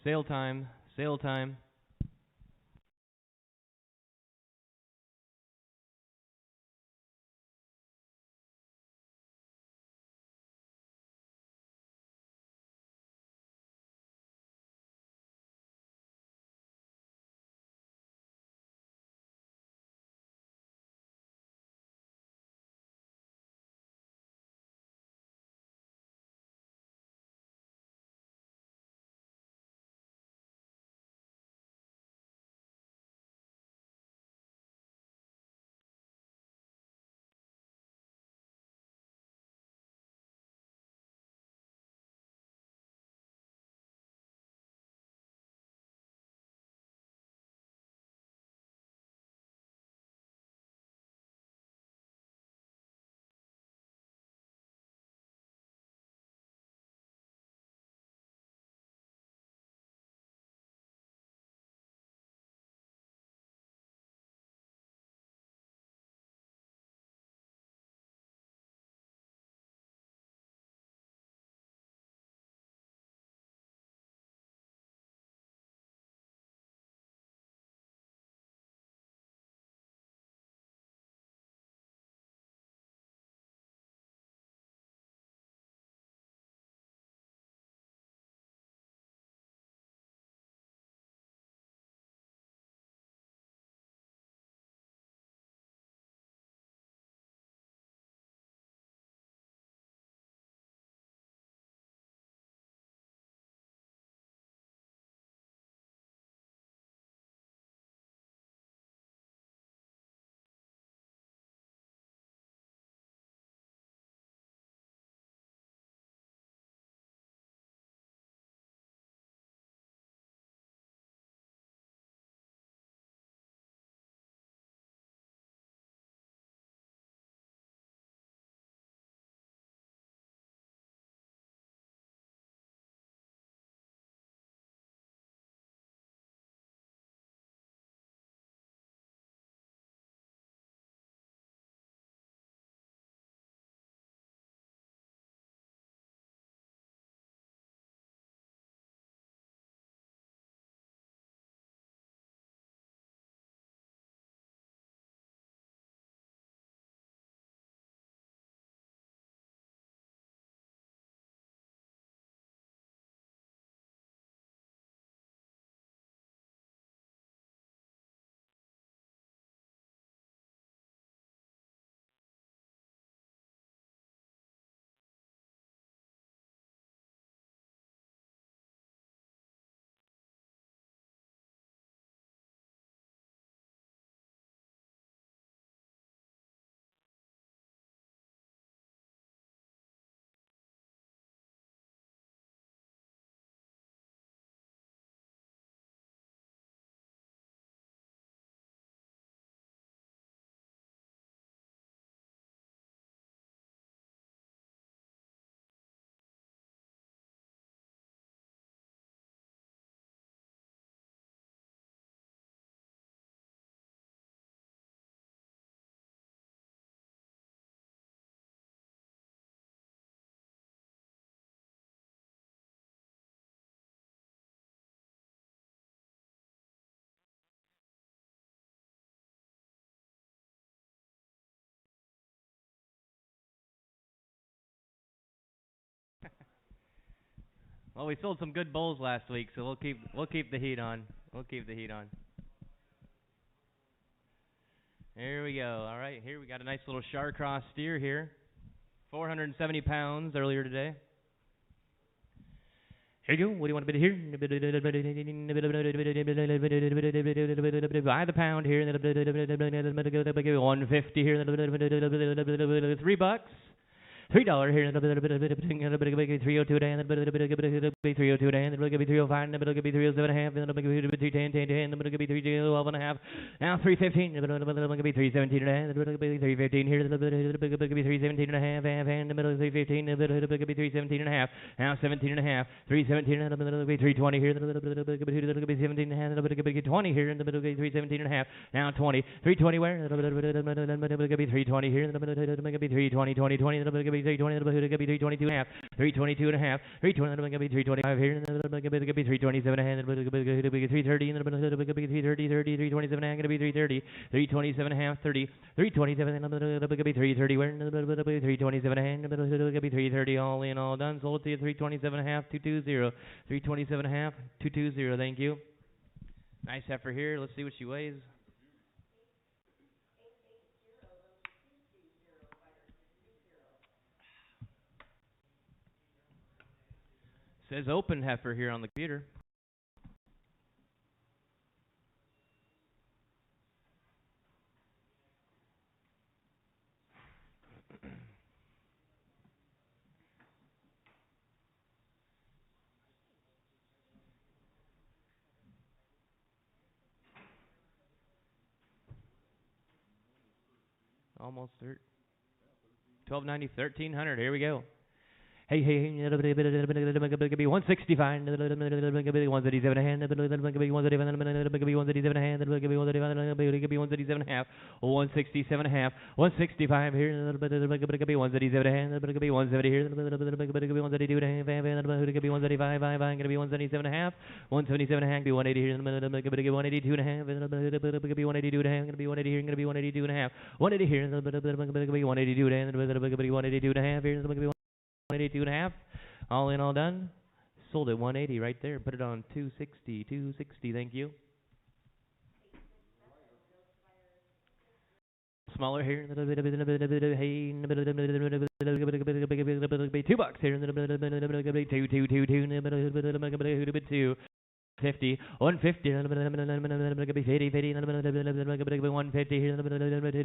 Sale time. Sale time. Well, we sold some good bulls last week, so we'll keep the heat on. We'll keep the heat on. Here we go. All right, here we got a nice little Charcross steer here. 470 pounds earlier today. Here you go. What do you want to bid here? By the pound here. 150 here. $3. $3 here, $302 a day, $302 a day, $305, $307.5, $310, $312.5, now $315, $317 a day, $315 here, $317.5, and $315, $317.5, now $17.5, $317, $320 here, $17.5, $20 here, $317.5, now $20, $320 where? $320 here, $320, $20, 320, 322 and a half, 322 and a half, 320, 325 here, 327 and a half, 330, 330, 327 and a half, 330, 327 and a half, 30, 327 and a half, 330, where 327 and a half, 330, all in, all done, sold to you, 327 and a half, 220, 327 and a half, 220, thank you. Nice heifer here, let's see what she weighs. Says open heifer here on the computer. Almost 1290, 1300. Here we go. Hey, 165, 137 hand, 137 hand, 137 half, 167 half, 165 here, 137 hand, 170 here, 172 and a half, 175, 177 half, 177 half, 180 here, 182 and a half, 182 and a half, 180 here, 182 and a half, 180 here, 182 and a half, 182 and a half here, 182 and a half, all in, all done. Sold at 180 right there. Put it on 260, 260. Thank you. Smaller here. $2 here. 2. 50, 150, 150, 150 here, $1 here,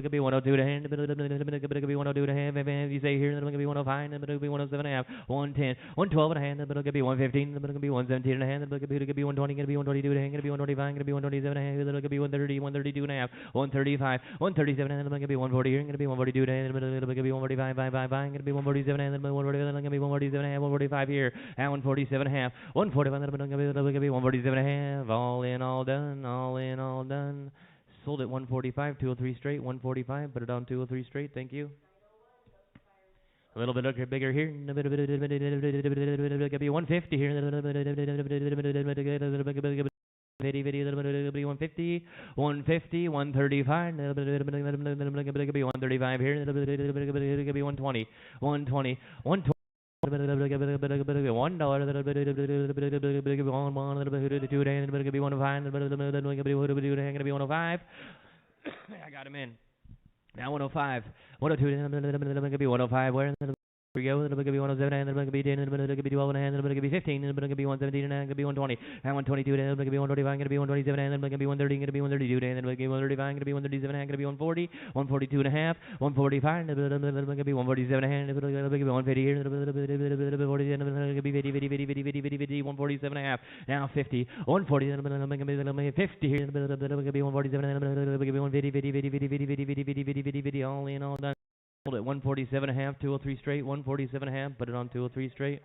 $102 to hand, $102 to hand, you say here, $105, $107 and a half, 110, $112 and a hand, $115, $117 and a hand, $120, $122 to hand, $125, $127 and a half, $130, $132 and a half, $135, $137 and $140 here, $142 to hand, $145, $147 and $147 and 145 here, and 147 and a half, 141, 147 and a half, all in, all done, all in, all done. Sold at 145, 203 straight, 145, put it on 203 straight, thank you. A little bit bigger here, 150 here, 150, 150, 135, 135 here, 120, 120, 120. $1, $105, I got him in. Now 105, 102, 105, where? Here we go. It'll be 107 and it'll be 10 and it'll be 12 and it'll be 15 and it'll be 117 and it'll be 120 and 122 and it'll be 125 and it'll be 127 and it'll be 130 and it'll be 132 and it'll be 135 and it'll be 137 and it'll be 140, 142 and a half, 145 and it'll be 147 and it'll be 150 here and it'll be 50, 147 and a half. Now 50, 140 and it'll be 50 here and it'll be 147 and it'll be 150, all in, all done. Hold it, 147 and a half, 203 straight, 147 and a half, put it on 203 straight.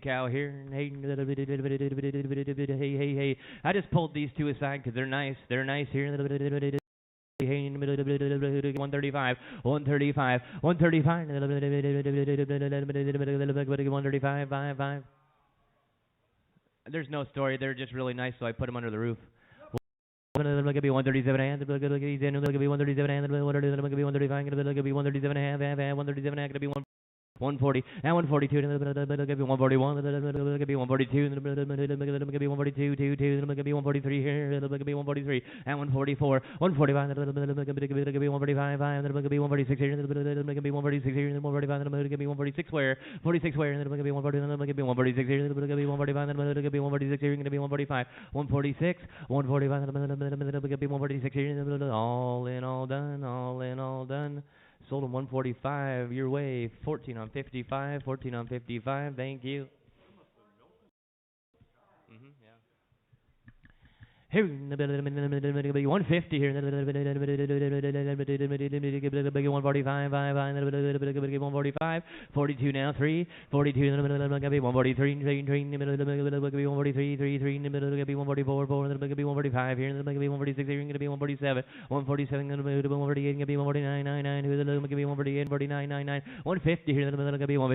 Cow here, hey, I just pulled these two aside because they're nice here. 135, 135, 135, 135, 5. There's no story, they're just really nice, so I put them under the roof. 137 and 137 and 135 and 137 and 137 and 140 and 142 and 141 and 142 and 142 143 here and 143 and 144 145 and 145 and 146 here and 146 here and 145 and 146 where 46 where and 146 here and 145 and 146 here and 145 146 145 and 146 here and all in, all done, all in, all done. Sold them 145 your way, 14 on 55, 14 on 55, thank you. Here, 150 here. 145, 145, 42 now, 3, 42, 143, 143, 3, 144, 145 here, 146 here, 147, 147, 148, 149, 99, 148, 49, 99, 150 here, 151,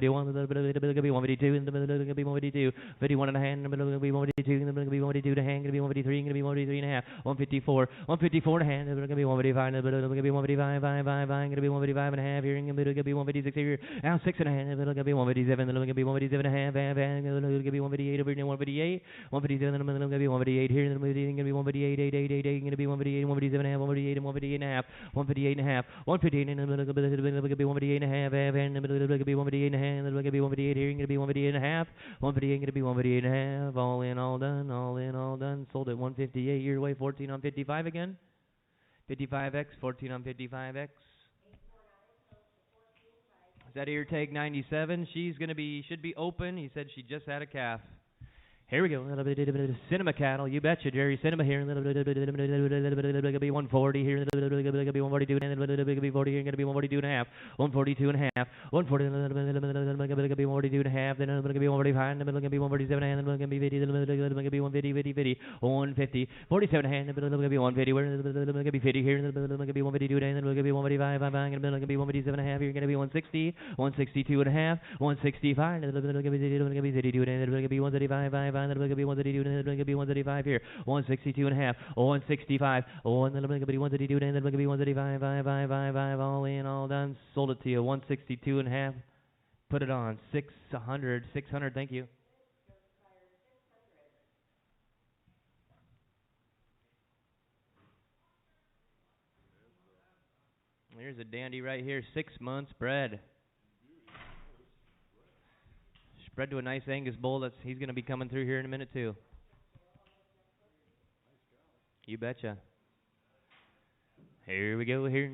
152, 51 and a hand, 152, 152 to hand, 153, 153 and a half, 154, 154 and a hand, going to be 155, going to be 155, 5, going to be 155 and a half here, going to be 156 here, now 6 and a hand, going to be 157, going to be 157 and a half, going to be 158 over here, 158, 157, going to be 158 here, going to be 158, 8, 8, 8, 8, going to be 158, 157 and a half, 158 and 158 and a half, 158 and a half, 158 and going to be 158 and a half, and going to be 158 and a half, going to be 158 here, going to be 158 and a half, 158 going to be 158 and a half, all in, all done, all in, all done, sold at 158 your way, 14 on 55 again, 55x, 14 on 55x. Is that ear tag 97? She's going to be, should be open. He said she just had a calf. Here we go. Cinema cattle. You betcha, Jerry. Cinema here. Be 140 here. Be 142 and be 40 here. Going to be 142 and a half. 142 and a half. 140. Be 142 and a half. Then going to be 145. Then going to be 147 and going to be 50. Then going to be 150, 50, 50. 150. 47 and then going to be 150. Where going to be 50 here. Then going to be 152 and then going to be 145. Then going to be 157 and a half. Here going to be 160. 162 and a half. 165. Then going to be 52 and then going to be 135. Then going to be 132, and then going to be 135 here. 162 and a half. 165. And then going to be 132, and then going to be 135. 5, all in, all done. Sold it to you. 162 and a half. Put it on. 600. 600. Thank you. Here's a dandy right here. 6 months bred. Bred to a nice Angus bull. He's going to be coming through here in a minute too. You betcha. Here we go. Here,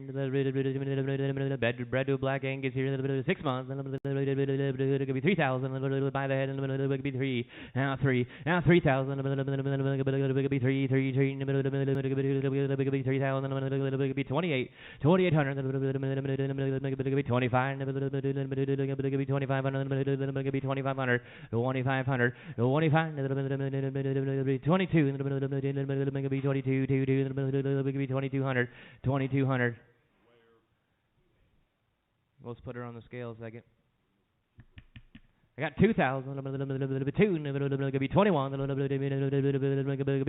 bred to a black Angus here. 6 months. It could be 3,000 by the head. It could be 3. Now 3. Now 3,000. It could be 3. It could be 3,000. It could be 28. 2,800. It could be 25. It could be 2,500. It could be 2,500. 2,500. 25. 22. It could be 22. It could be 2,200. 2,200. Let's put her on the scale a second. I got 2,000. It could be 21. It could be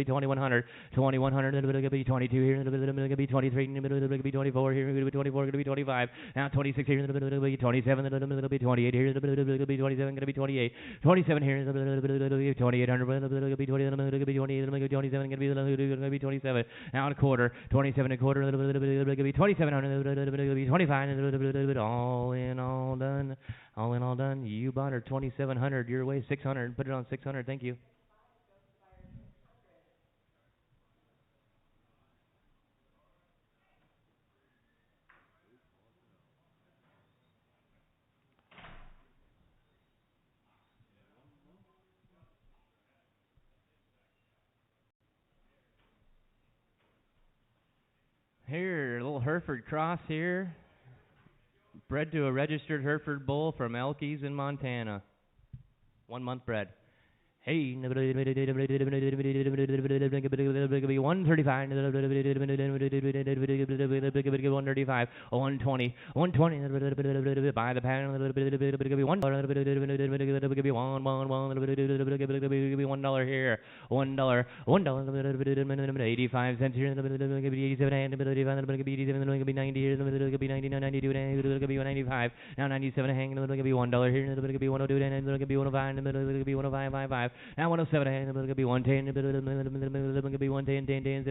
2,100. 2,100. It could be 22 here. It could be 23. It could be 24 here. It could be 24. It could be 25. Now 26 here. It could be 27. It could be 28 here. It could be 27. It could be 28. 27 here. It could be 2,800. It could be 27. It could be 28. It could be 27. It could be 27. Now a quarter. 27 and a quarter. It could be 2,700. It could be 25. All in, all done. All in, all done. You bought her 2,700. Your way 600. Put it on 600. Thank you. Here, a little Hereford cross here. Bred to a registered Hereford bull from Elkies in Montana. 1 month bred. Hey, it could be 135. It could be 135. 120. 120. By the pound. It could be $1. It could be $1 here. $1. $1. 85 cents here. It could be 87. It could be 87. It could be 90 here. It could be 99. 92. It could be 95. Now 97 hang. It could be $1 here. It could be 102. It could be 105. It could be 105. Now 107 hang. It could be 110. It could be 110. 10. It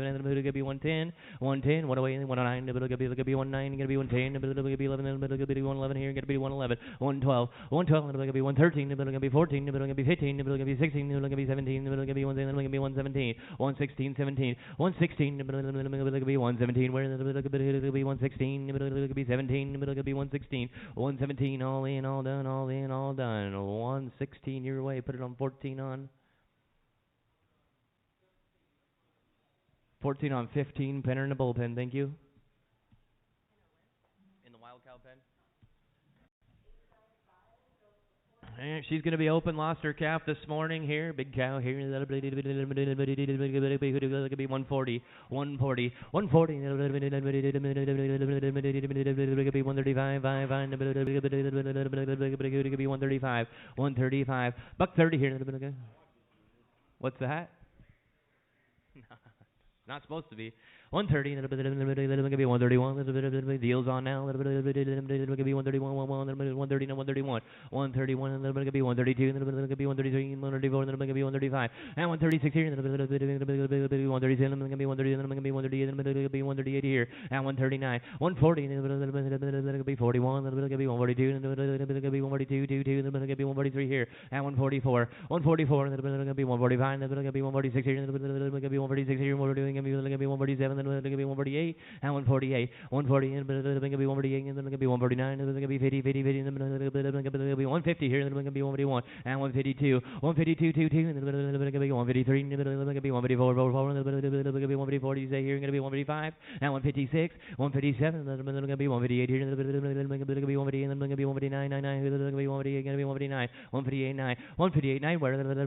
could be 110. 110. 108. 109. It could be 19. It could be 110. It could be 11. It could be 111 here. It could be 111. 112. 112. It could be 113. It could be 14. It could be 15. It could be 16. It could be 17. It could be 117. 116. 17. 116. It could be 117. Where it could be 116. It could be 17. It could be 116. 117. All in, all done. All in, all done. 116 your way. Put it on 14 on. 14 on 15. Penner in the bullpen. Thank you. In the wild cow pen. And she's going to be open. Lost her calf this morning here. Big cow here. Could be 140, 140, 140. Could be 135, could be 135, 135. Buck 30 here. What's that? Not supposed to be. 130, let it be 131, deals on now, let it be 131, 130, 131, 131, let it be 132, let it be 133, 134, let it be 135, and 136 here, let it be 137, let it be 130, let it be 138, let it be 138 here, and 139, 140, let it be 41, let it be 142, let it be 142, 22, let it be 143 here, and 144, 144, let it be 145, let it be 146 here, let it be 146 here, let it be 147, then it could be 148, and 148, 140, and it could be 148, and then it could be 149, and then it could be 50, 50, 50, and then it could be 150 here, and then it could be 151, and 152, 152, 22, and then it could be 153, and then it could be 154, 44, and then it could be 154, you say here, and it could be 155, and 156, 157, and then it could be 158 here, and then it could be 158, and then it could be 159, 99, and then it could be 158, and it could be 159, 158, 9, 158, 9, where it could be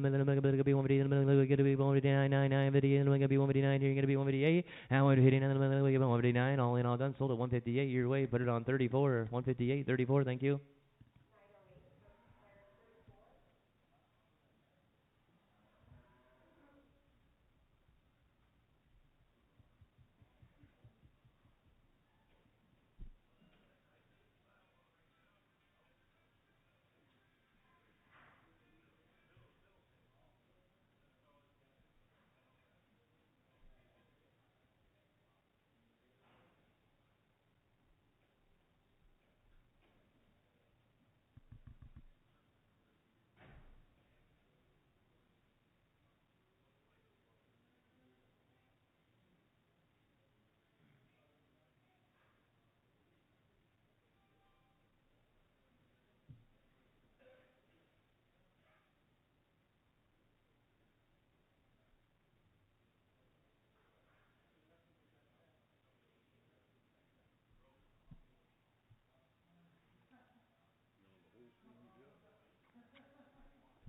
158, and then it could be 159, 9, 9, 50, and then it could be 159 here, and it could be 158, and 159, 159, all in all done, sold at 158 your way, put it on 34, 158, 34, thank you.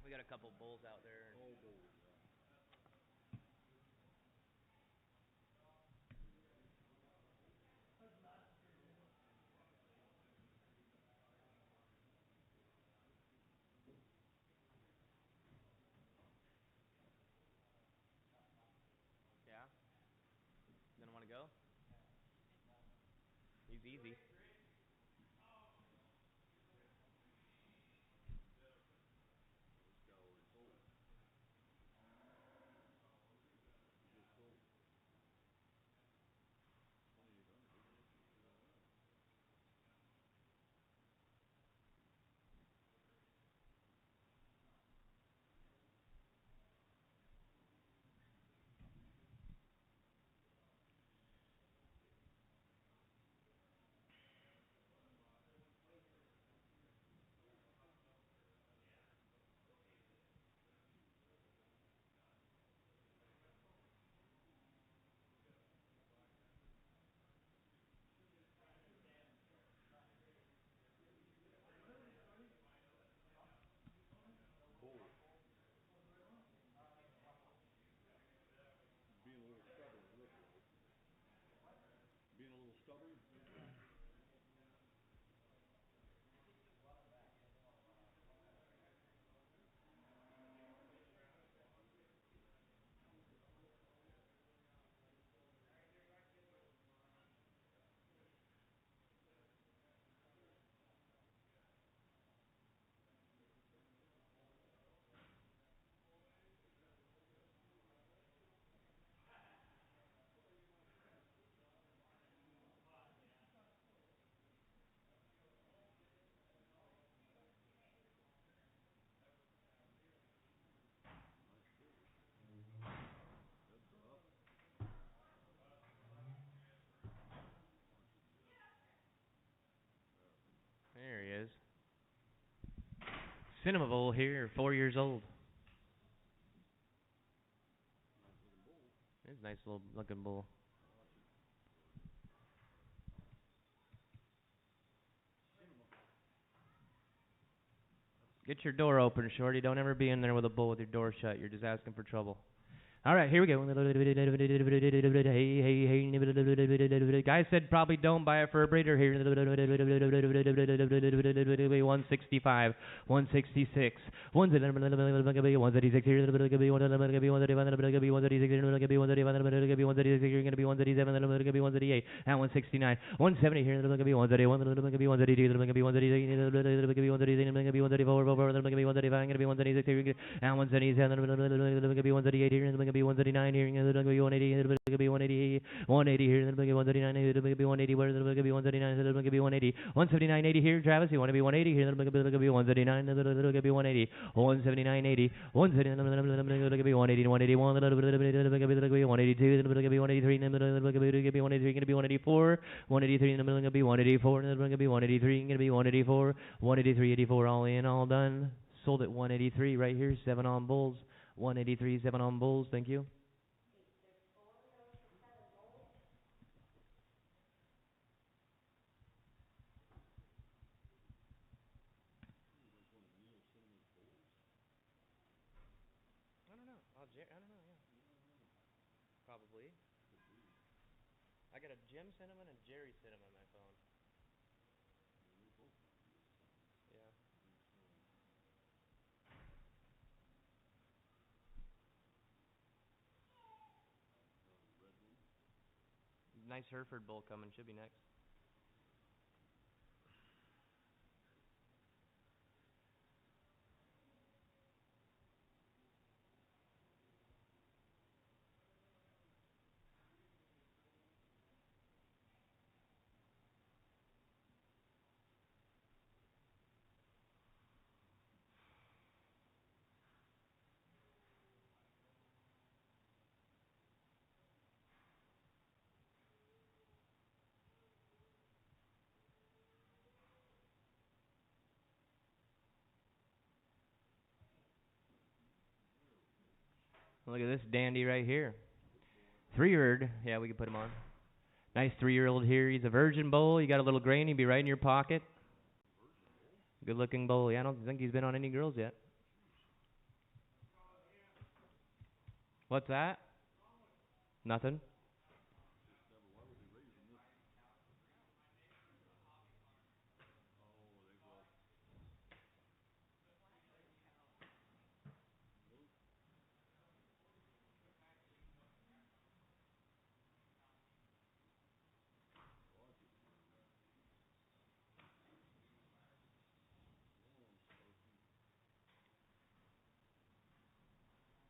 We got a couple bulls out there. Yeah? Gonna want to go? He's easy. There he is. Cinema Bowl here, 4 years old. This Nice little looking bull. Get your door open, Shorty. Don't ever be in there with a bull with your door shut. You're just asking for trouble. All right, here we go. Guy said probably don't buy it for a breeder here. 165, 166, 136 here. 138, and 169, 170 here. 131, and 178 here. 139 here, 180, 180, 180 here, 139, 180, where 139, 180, 179, 80 here, Travis, you want to be 180 here, 139, 180, 179, 80, 180, 181, 182, 183, 183, going to be 184, 183, going to be 184, going to be 183, going to be 184, 183, 84, all in, all done. Sold at 183 right here, 7 on bulls. 183, 7 on bulls, thank you. I don't know. I don't know, yeah. Probably. I got a Jim Cinnamon and Jerry Cinnamon on my phone. Yeah. Nice Hereford bull coming, should be next. Look at this dandy right here. 3-year-old, yeah, we can put him on. Nice 3-year-old here. He's a virgin bull. You got a little grain, he'd be right in your pocket. Good looking bull. Yeah, I don't think he's been on any girls yet. What's that? Nothing.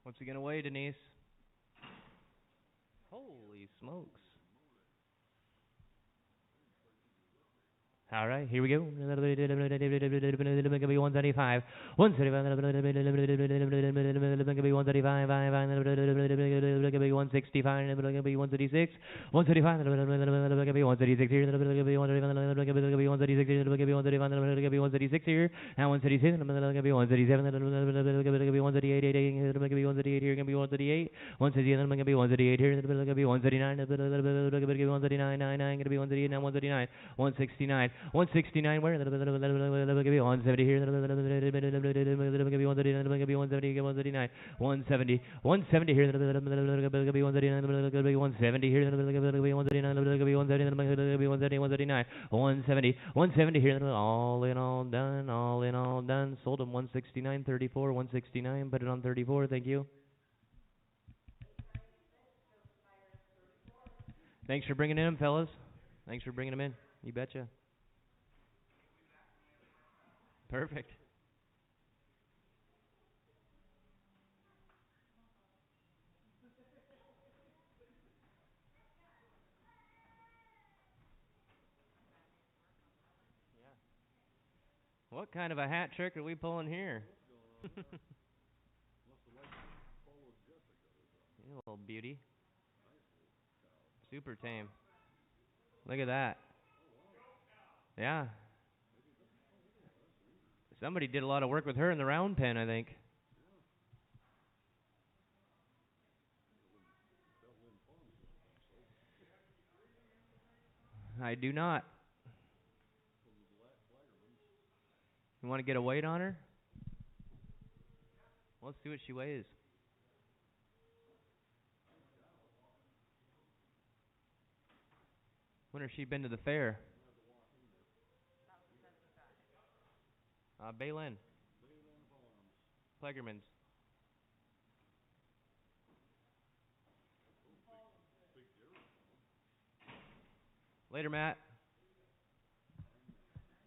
What's he gonna weigh, Denise? Holy smokes. All right, here we go. 175. 135. 165. 136. 135. 136 here. 136 here. And 136. 137. 138 here. 138 here. 138. 138 here. 139. 139. 139. 169. 169 where? 170 here. 170. 179. 170. 170 here. 170 here. 179. 170. 170 here. All in, all done. All in, all done. Sold him 169. 34. 169. Put it on 34. Thank you. Thanks for bringing him, fellas. Thanks for bringing him in. You betcha. Perfect. Yeah. What kind of a hat trick are we pulling here? You little beauty. Super tame. Look at that. Yeah. Somebody did a lot of work with her in the round pen, I think. I do not. You want to get a weight on her? Let's see what she weighs. When has she been to the fair? Baylin. Plegermans. Later, Matt.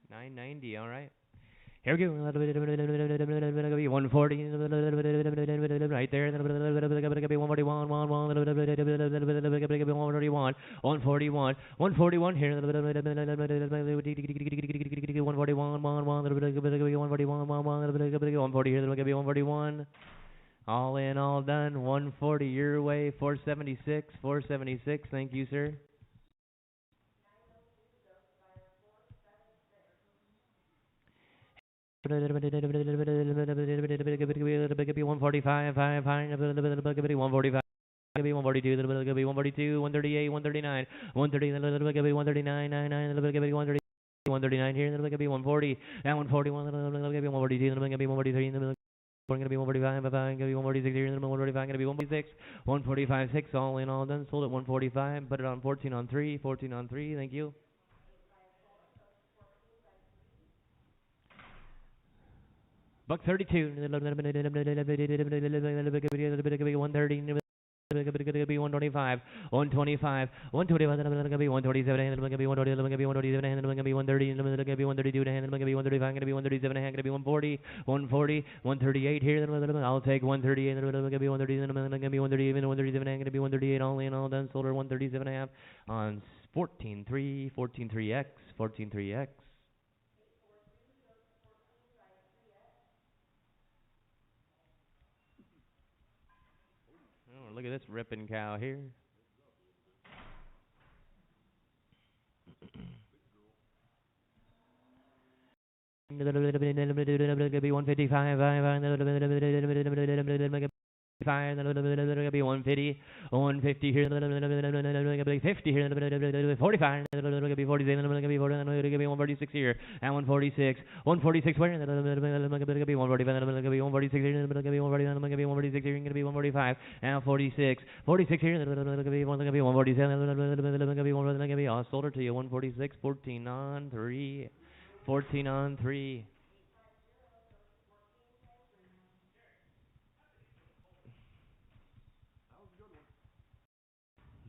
990, all right. Here we go. 140. Right there. 141. 141. 141. 141 here. 141. 140 here. 141. All in, all done. 140 your way. 476. 476. Thank you, sir. 145, 142, 142, 138, 139, 130, 139, 139 here, 140, and 141, 142, 143, gonna be 145, gonna be 146 here, 145, gonna be 146, 145, 6, all in, all done, sold at 145, put it on 14 on 3, 14 on 3, thank you. Buck 32. 130. 125, 125, 125, 127, 130, 132, 135, 140, 140, 138 here. I'll take 138, 137, all in, all done, sold her 137.5 on 14.3, 14.3x, 14.3x. Oh, look at this ripping cow here. Be 155, 150, 150 here, 50 here, 45, 47, 146 here, and 146, 146 where? 145, 146 here, 146 here, 145, and 46, 46 here, 147, I'll sold her to you, 146, 14 on 3, 14 on 3.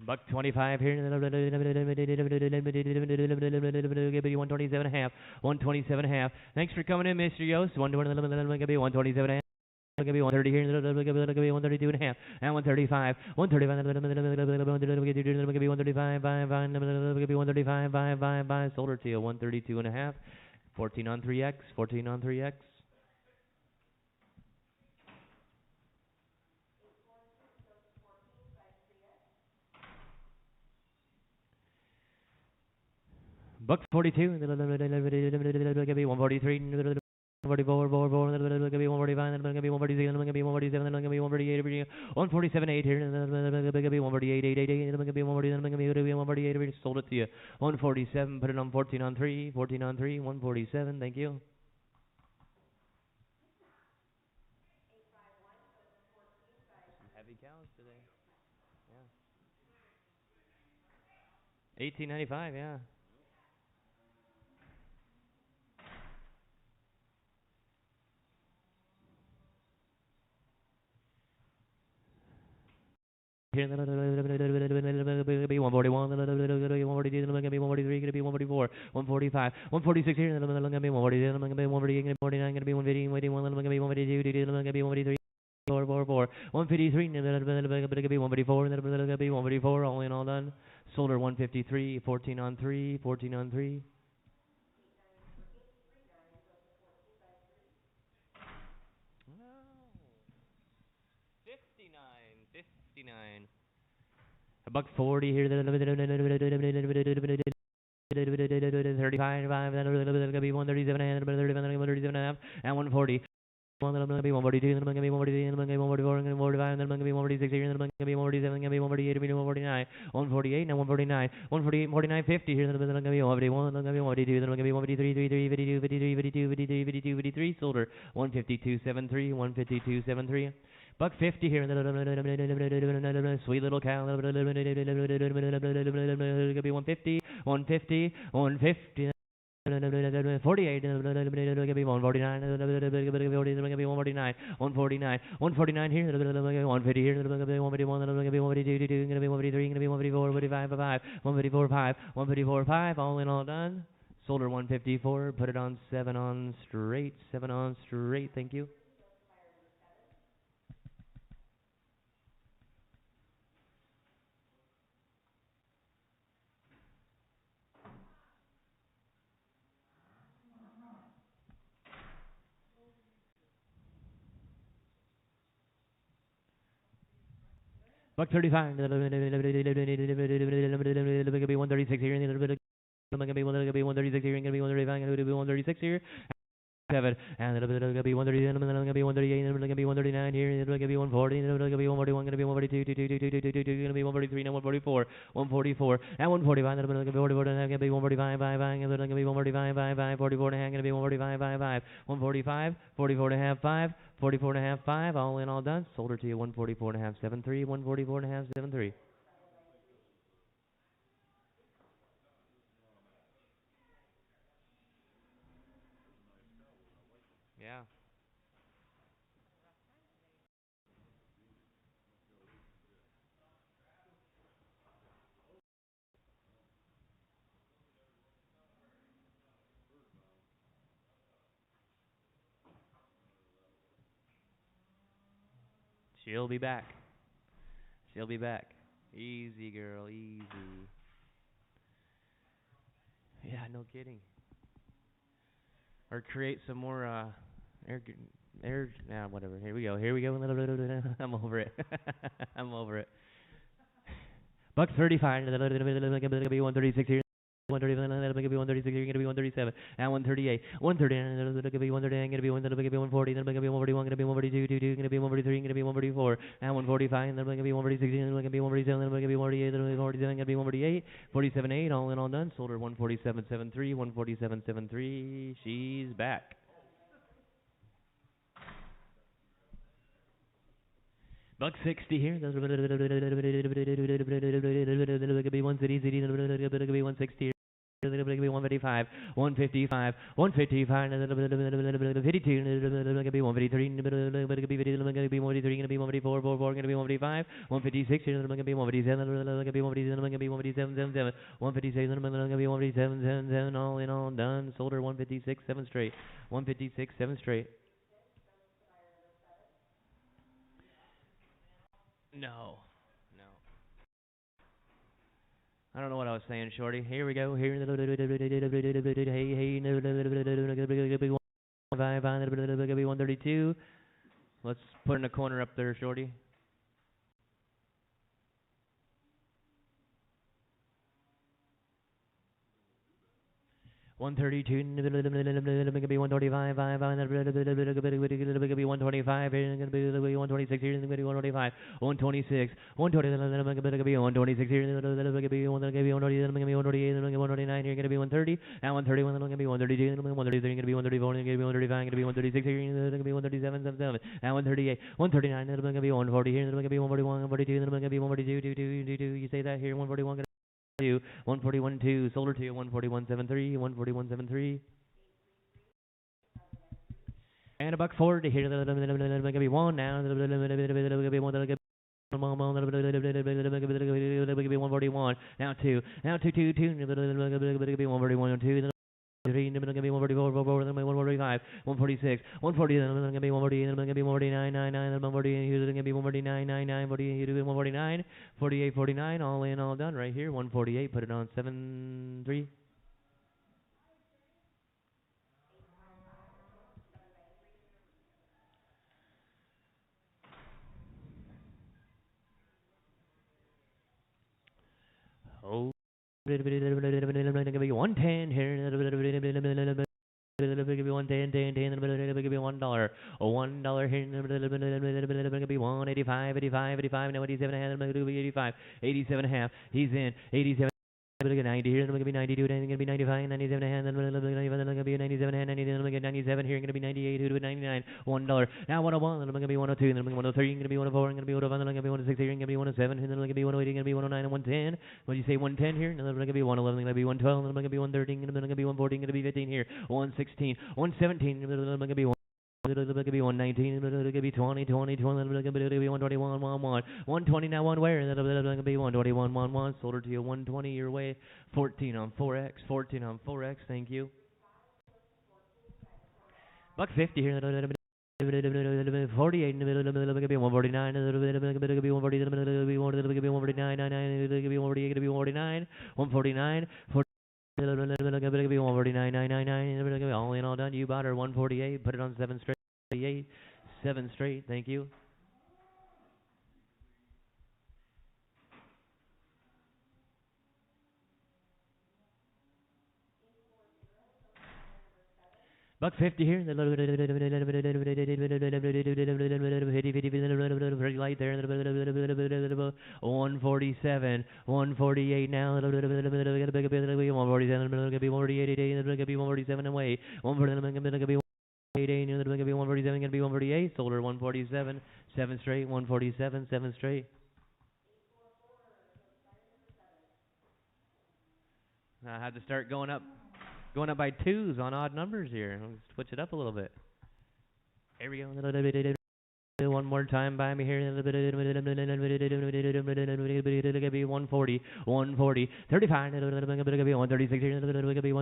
Buck 25 here. 127.5. 127.5. Thanks for coming in, Mr. Yost. 127.5. 130 here, 132 and a half, and 135, 135, 135, sold her to you, 132 and a half, 14 on 3x, 14 on 3x. Buck 42, 143, 144, 145, 146, 147, 148, 147, 8 here, 148, 148, sold it to you, 147, put it on 14 on 3, 14 on 3, 147, thank you. Some heavy cows today, yeah. 1895, yeah. Here, 141, 142, 143, 144, 145, 146 here, 147, 148, 149, 150, 152, 153, 444, 153, 154, 154, all in, all done. Sold her 153, 14 on 3, 14 on 3. Oh, 59, 59. A buck 40 here. 35, 137, 137 and 140. One, then I'm gonna be 142, then I'm gonna be 143, then I'm gonna be 144, then I'm gonna be 145, then I'm gonna be 146, then I'm gonna be 147, then I'm gonna be 148, 149, 148, now 149, 148, 49, 50 here, then I'm gonna be 151, then I'm gonna be 152, then I'm gonna be 153, 53, 52, 53, 52, 53, 52, 53, solder 152.73, 152.73. Buck 50 here, sweet little cow. Gonna be 150, 150, 150. 48, gonna be 149, gonna be 149, 149, 149 here, 150 here, gonna be 151, gonna be 152, gonna be 153, gonna be 154, 155, 154, 5, 154, 5, all in all done. Solder 154, put it on 7 on straight, thank you. Buck 35, gonna be 136 here, gonna be 136 here, gonna be 135, gonna be 136 here. 7, and then gonna be 130, and then gonna be 138, and then gonna be 139 here, and then gonna be 140, and then gonna be 141, gonna be 142, gonna be 143, and 144, 144, and 145, and then gonna be 44, and then gonna be 145, 5, and then gonna be 145, 5, 44 and a half, gonna be 145, 5, 145, 44 and a half, 5, 44 and a half, 5, all in all done. Solder to you 144 and a half, 73, 144 and a half, 73. Yeah. She'll be back. She'll be back. Easy, girl, easy. Yeah, no kidding. Or create some more air nah, whatever. Here we go. I'm over it. I'm over it. Buck 35, gonna be 136 here. 130, gonna be 136 here, gonna be 137, and 138, 130, gonna be 139, gonna be 140, then gonna be 141, gonna be 142, gonna be 143, gonna be 144, and 145, and then gonna be 146, then gonna be 147, then gonna be 148, then gonna be 147, gonna be 148, 47.8, all in all done. Solder 147.73, 147.73. She's back. Buck 60 here. Gonna be 160, gonna be 160. Gonna be 155, 155, 155, 52, gonna be 153, gonna be 50, gonna be 153, gonna be 154, 44, gonna be 155, 156, gonna be 157, gonna be 157, gonna be 157, 77, 156, gonna be 157, 77, all in all done. Solder 156, 7 straight, 156, 7 straight. No. No. I don't know what I was saying, Shorty. Here we go. Here. Hey, hey. 132. Let's put in a corner up there, Shorty. 132, gonna be 125, 125, gonna be 126 here, gonna be 125, 126, 120, gonna be 126 here, gonna be 128, gonna be 129 here, gonna be 130, and 131, gonna be 132, gonna be 133, gonna be 134, gonna be 135, gonna be 136 here, gonna be 137, 77, and 138, 139, gonna be 140 here, gonna be 141, 142, gonna be 142, you say that here, 141. 141 2, Solar 2, 141.73, 141.73. And a buck 40 here, gonna be 1 now, gonna be 1, gonna be 141, now 2, now 2, 2, 2, gonna be 141, 2, 3, gonna be 144, 145, 146, 140, then gonna be 148, then gonna be 149, 99, then 148, then gonna be 149, 99, 48, 149, 48, 49, all in, all done, right here, 148, put it on 7, 3. Oh, gonna be 110 here, gonna be 110, 10, $1. $1 here. Gonna be 185, 85, 85. Now 87 and a half. Gonna be 85, 87 and a half. He's in 87. Look at 90 here, gonna be 92, then gonna be 95, 97 and a half, then gonna be 97 and 90, then gonna get 97 here, gonna be 98, who do it 99, $1. Now 101, then gonna be 102, then gonna be 103, gonna be 104, gonna be 105, then gonna be 106 here, gonna be 107, then gonna be 180, gonna be 109 and 110. What do you say 110 here? Then gonna be 111, gonna be 112, then gonna be 113, then gonna be 114, gonna be 15 here, 116, 117, gonna be 1. It'll be 119, it'll be 20, 20, it'll be 121, 120 now one where, it'll be 121, 1, sold her to you 120 your way, 14 on 4X, 14 on 4X, thank you. $150 here, 48, it'll be 149, it'll be 140, it'll be 149, it'll be 148, it'll be 149, 149, 149, all in, all done. You bought her 148. Put it on 7 straight. 7 straight. Thank you. $150 here. Pretty light there. 147. 148 now. 147. 147 away. 147. 147, gonna be 148. Sold her 147, 7 straight, 147, 7 straight. I had to start going up by twos on odd numbers here. I'll switch it up a little bit. Here we go. One more time by me here. 140, 140, 35, 136 here, 137, 138,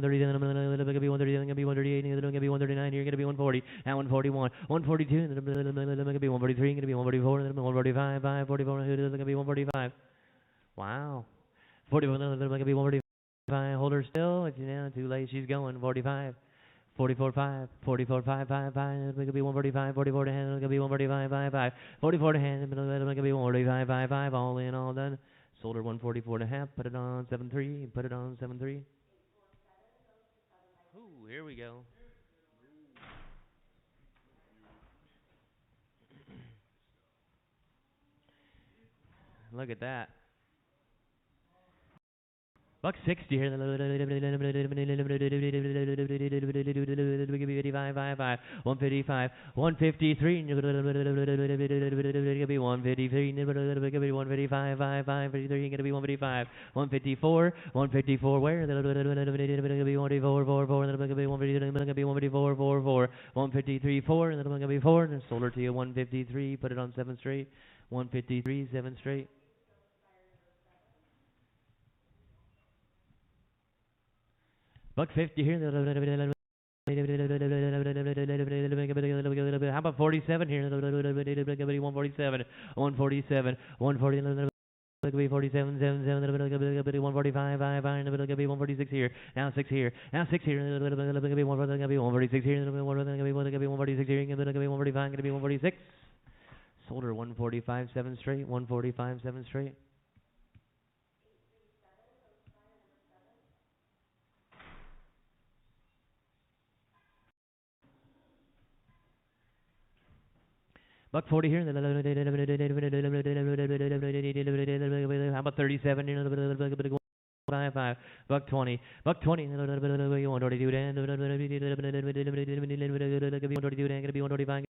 139 here, gonna be 140, and 141, 142, gonna be 143, gonna be 144, 145, 44, gonna be 145. Wow. 44, gonna be 145. Hold her still. If you're now too late, she's going 45. 44, 5, 44, 5, 5, 5, it's going to be 145, 44 to hand, it's going to be 145, 5, 5, 44 to hand, it's going to be 145, 5, 5, all in, all done. Sold her 144 and a half, put it on 7.3, put it on 7.3. Ooh, here we go. Look at that. $160 here. 85, 5, 5, 155, 153. 153. 155, 5, 5, 53. Gonna be 155. 154. 154. Where? Gonna be 154, 4, 4. Gonna be 154, 4, 4. 153, 4. Gonna be 4. Sold her to you 153. Put it on 7 straight. 153, 7 straight. $150 here. How about 47 here? 147, 147, 140. 47, 7, 7, 145, 5, 5, 146 here, now 6 here, now 6 here, 146 here, 146 here, 145, 146. Sold her 145, 7 straight, 145, 7 straight. $140 here. How about 37 here? 5, $120, $120, 122, 125.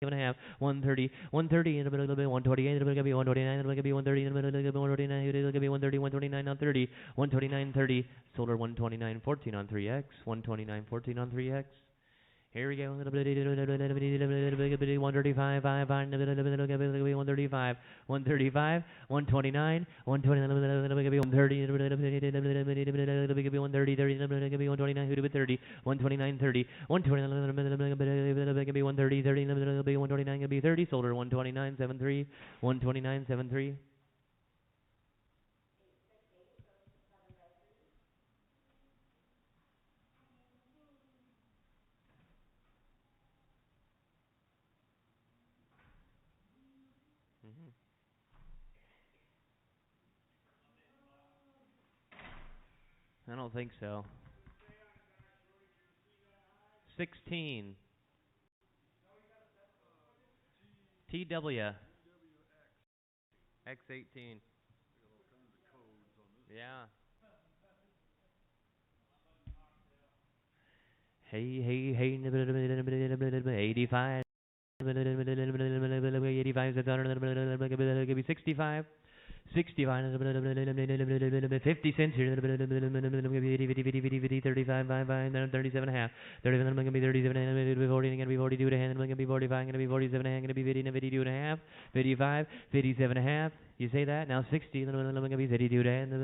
And a half, 130, 130, 128, 129, 130, 129 on 30, 129, 30, sold her 129, 14 on 3X, 129, 14 on 3X. Here we go. 135, 5, 135, 135, 129, 130, 130, 129, who do it 30, 129, 30, 129, 130, 30, 129, be 30, sold her 129, 73, 129, 73. I don't think so. 16. TW X18. Yeah. Hey, hey, hey, 85. 85, 65. 65, 50 cents here, 35, 37 and a half, 37, going to be 37 and a half, 40, going to be 42 and a half, going to be 45, going to be 47 and a half, going to be 50 and 52 and a half, 55, 57 and a half. You say that? Now 60, going to be 32 and a half, going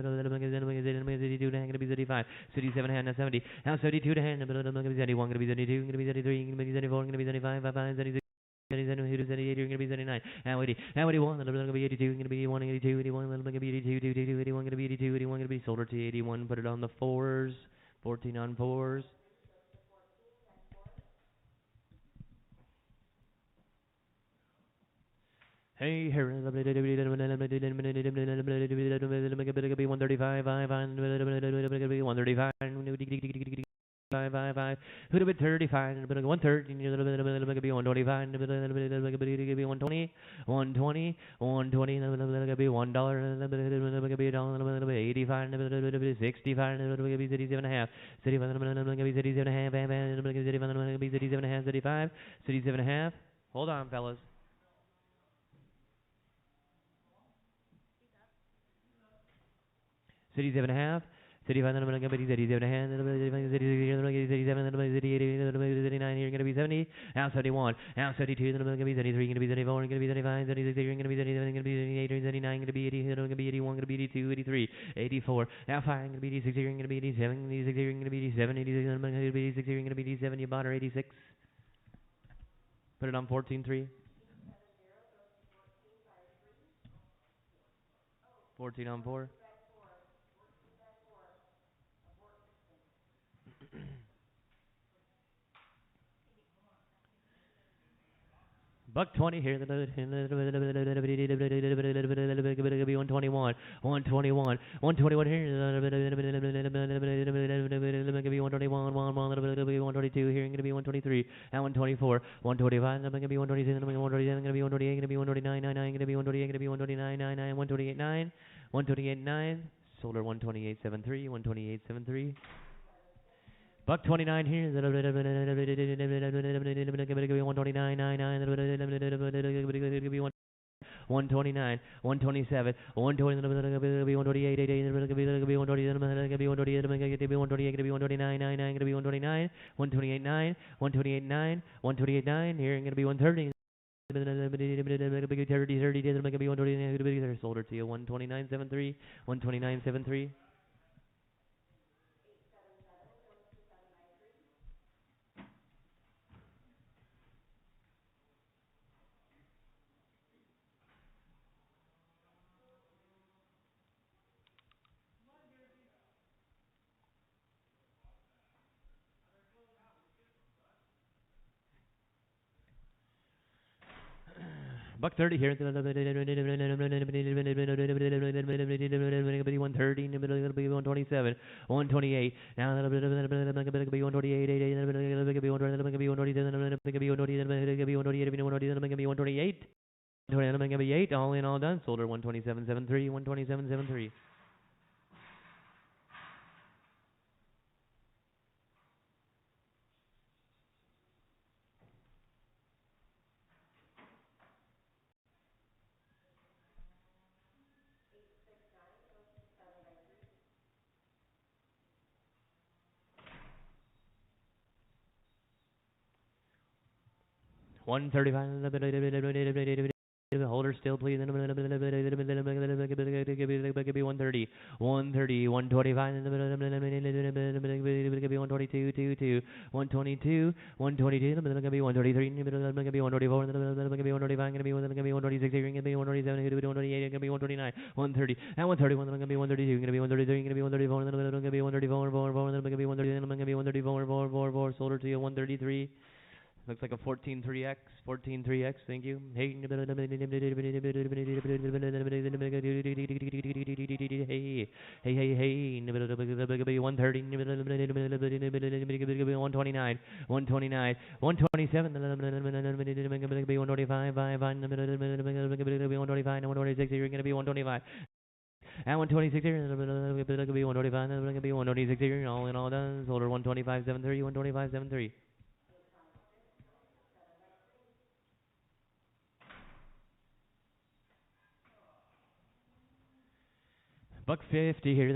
to be 35, 67 and a half, now 70, now 72 and a half, going to be 71, going to be 72, going to be 73, going to be 74, going to be 75, 76. 77, 78, you're going to be 79, now 80, now 81, going to be 82, going to be 81, 82, 81, going to be 82, 82, 81, going to be 82, 81, going to be sold her to 81, put it on the fours, 14 on fours. Hey, here, 135, 135, 5, who'd have been 35, 130, be 125, be 120, 120, 120, be $1, be $85, 65, be 37 and a half, 37 and a half, be 37 and a half, 37 and a half, 35, 37 and a half. Hold on, fellas. 37 and a half. 35, 37 and a half, 37, 39, you're going to be 70, now 71, now 72, going to be 73, going to be 74, going to be 75, 76, you're going to be 77, going to be 78, 79, going to be 80, going to be 81, going to be 82, 83, 84, now 5, going to be 86, you're going to be 87, 86, you're going to be 87, 86, you're going to be 86, you're going to be 87, you bought her 86. Put it on 14.3. 14 on 4. Buck 20 here. 121. 121. 121 here. 121. 122 here. Going to be 123. And 124. 125. Going to be 127. Going to be 127. Going to be 128. Going to be 129. 99. Going to be 128. Going to be 129. 99. 128. 9. 128. 9. Solar 128.73. 128.73. Buck 29 here. 129, 129, 127, 128, 129, 128, 9, 128, 9, 128, 9. Here, going to be 130. 30, sold her to you. 129.73, 129.73. Buck 30 here. 130. 127. 128. Now 128. 128. All in, all done. Sold her 127.73. 127.73. $135. Holder still, please. Give me 130. 130. 125. Give me 122. 22. 122. 122. Give me 133. Give me 124. Give me 125. Give me 126. Give me 127. Give me 128. Give me 129. 130. And 131. Give me 132. Give me 133. Give me 134. Give me 134. Give me 134. Give me 134. Sold her to you 133. Looks like a 14-3X. 14-3X. Thank you. Hey, hey, hey, hey. 130. 129. 129. 127. 125. 125. 126. You're gonna be 125. And 126 here. Gonna be 125. Gonna be 126 here. All in all done. Solder 125.73. 125.73. Buck 50 here.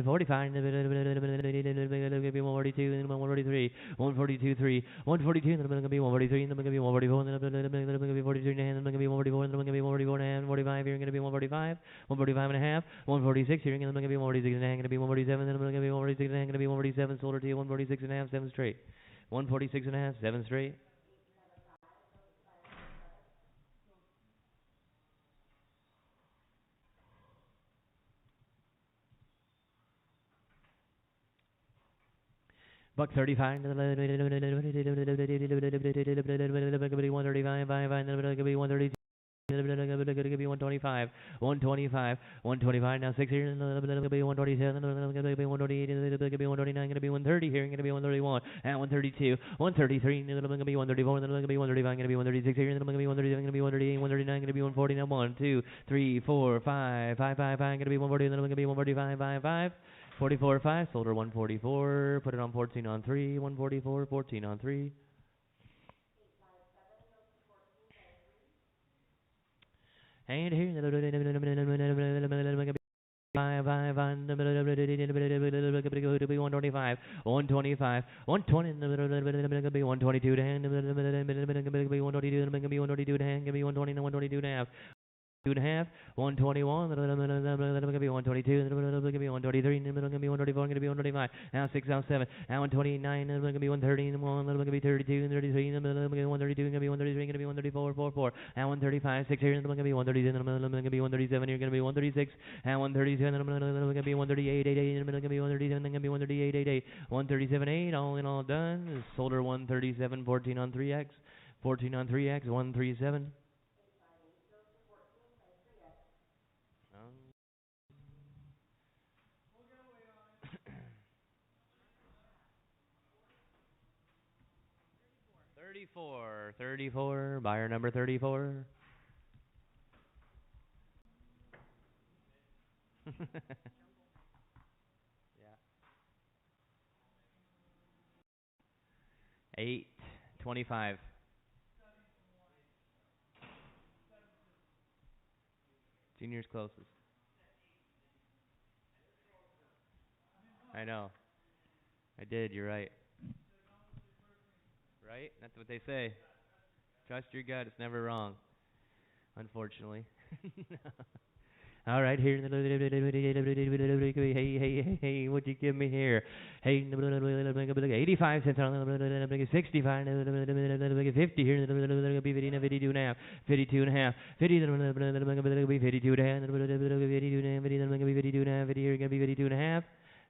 45, 142, 143, 142, 3, 142, and I'm going to be 143, and I'm going to be 144, and I'm going to be 43 and a half, and I'm going to be 144, and I'm going to be 144 and a half, 45 here, I'm going to be 145, 145 and a half, 146 here, and I'm going to be 146 and a half, going to be 147, and I'm going to be 146 and a half, going to be 147, solder to you, 146 and a half, 7 straight, 146 and a half, 7 straight. Buck 35, 135, 132. Gonna be 125, 125, 125. Now 6 here. Gonna be 127. Gonna be 128. Gonna be 129. Gonna be 130 here. Gonna be 131 and 132, 133. Gonna be 134. Gonna be 135. Gonna be 136 here. Gonna be 137. Gonna be 138, 139. Gonna be 140. Now 1, 2, 3, 4, 5, 5, 5, 5. Gonna be 140. Then I'm gonna be 145, 5, 5. 44, 5. Solder 144. Put it on 14 on 3. 144, 14 on 3. And here, 5, 5, 125, 125, 120, 122, 122, 120, 122 and a half. 2.5, 121, gonna be 122, gonna be 123, gonna be 124, gonna be 125, now 6 out 7, now 129, gonna be 130, gonna be 32, 33, gonna be 132, gonna be 133, gonna be 134, 44, now 135, 6 here, gonna be 137, gonna be 137, you're gonna be 136, and 137, gonna be 138, 88, gonna be 137, gonna be 138, 88, 137, 8, all in all done, solder 137, 14 on 3X, 14 on 3X, 137. 34, 34, buyer number 34. Yeah. 8, 25. Junior's closest. I know. I did, you're right. Right? That's what they say. Trust your gut, it's never wrong. Unfortunately. All right, here. Hey, what'd you give me here? Hey, 85 cents. 65. 50 here. 52 and a half. 52 and a half. 50. 52 and a half. 52 and a half. 50 here. Gonna be 52 and a half.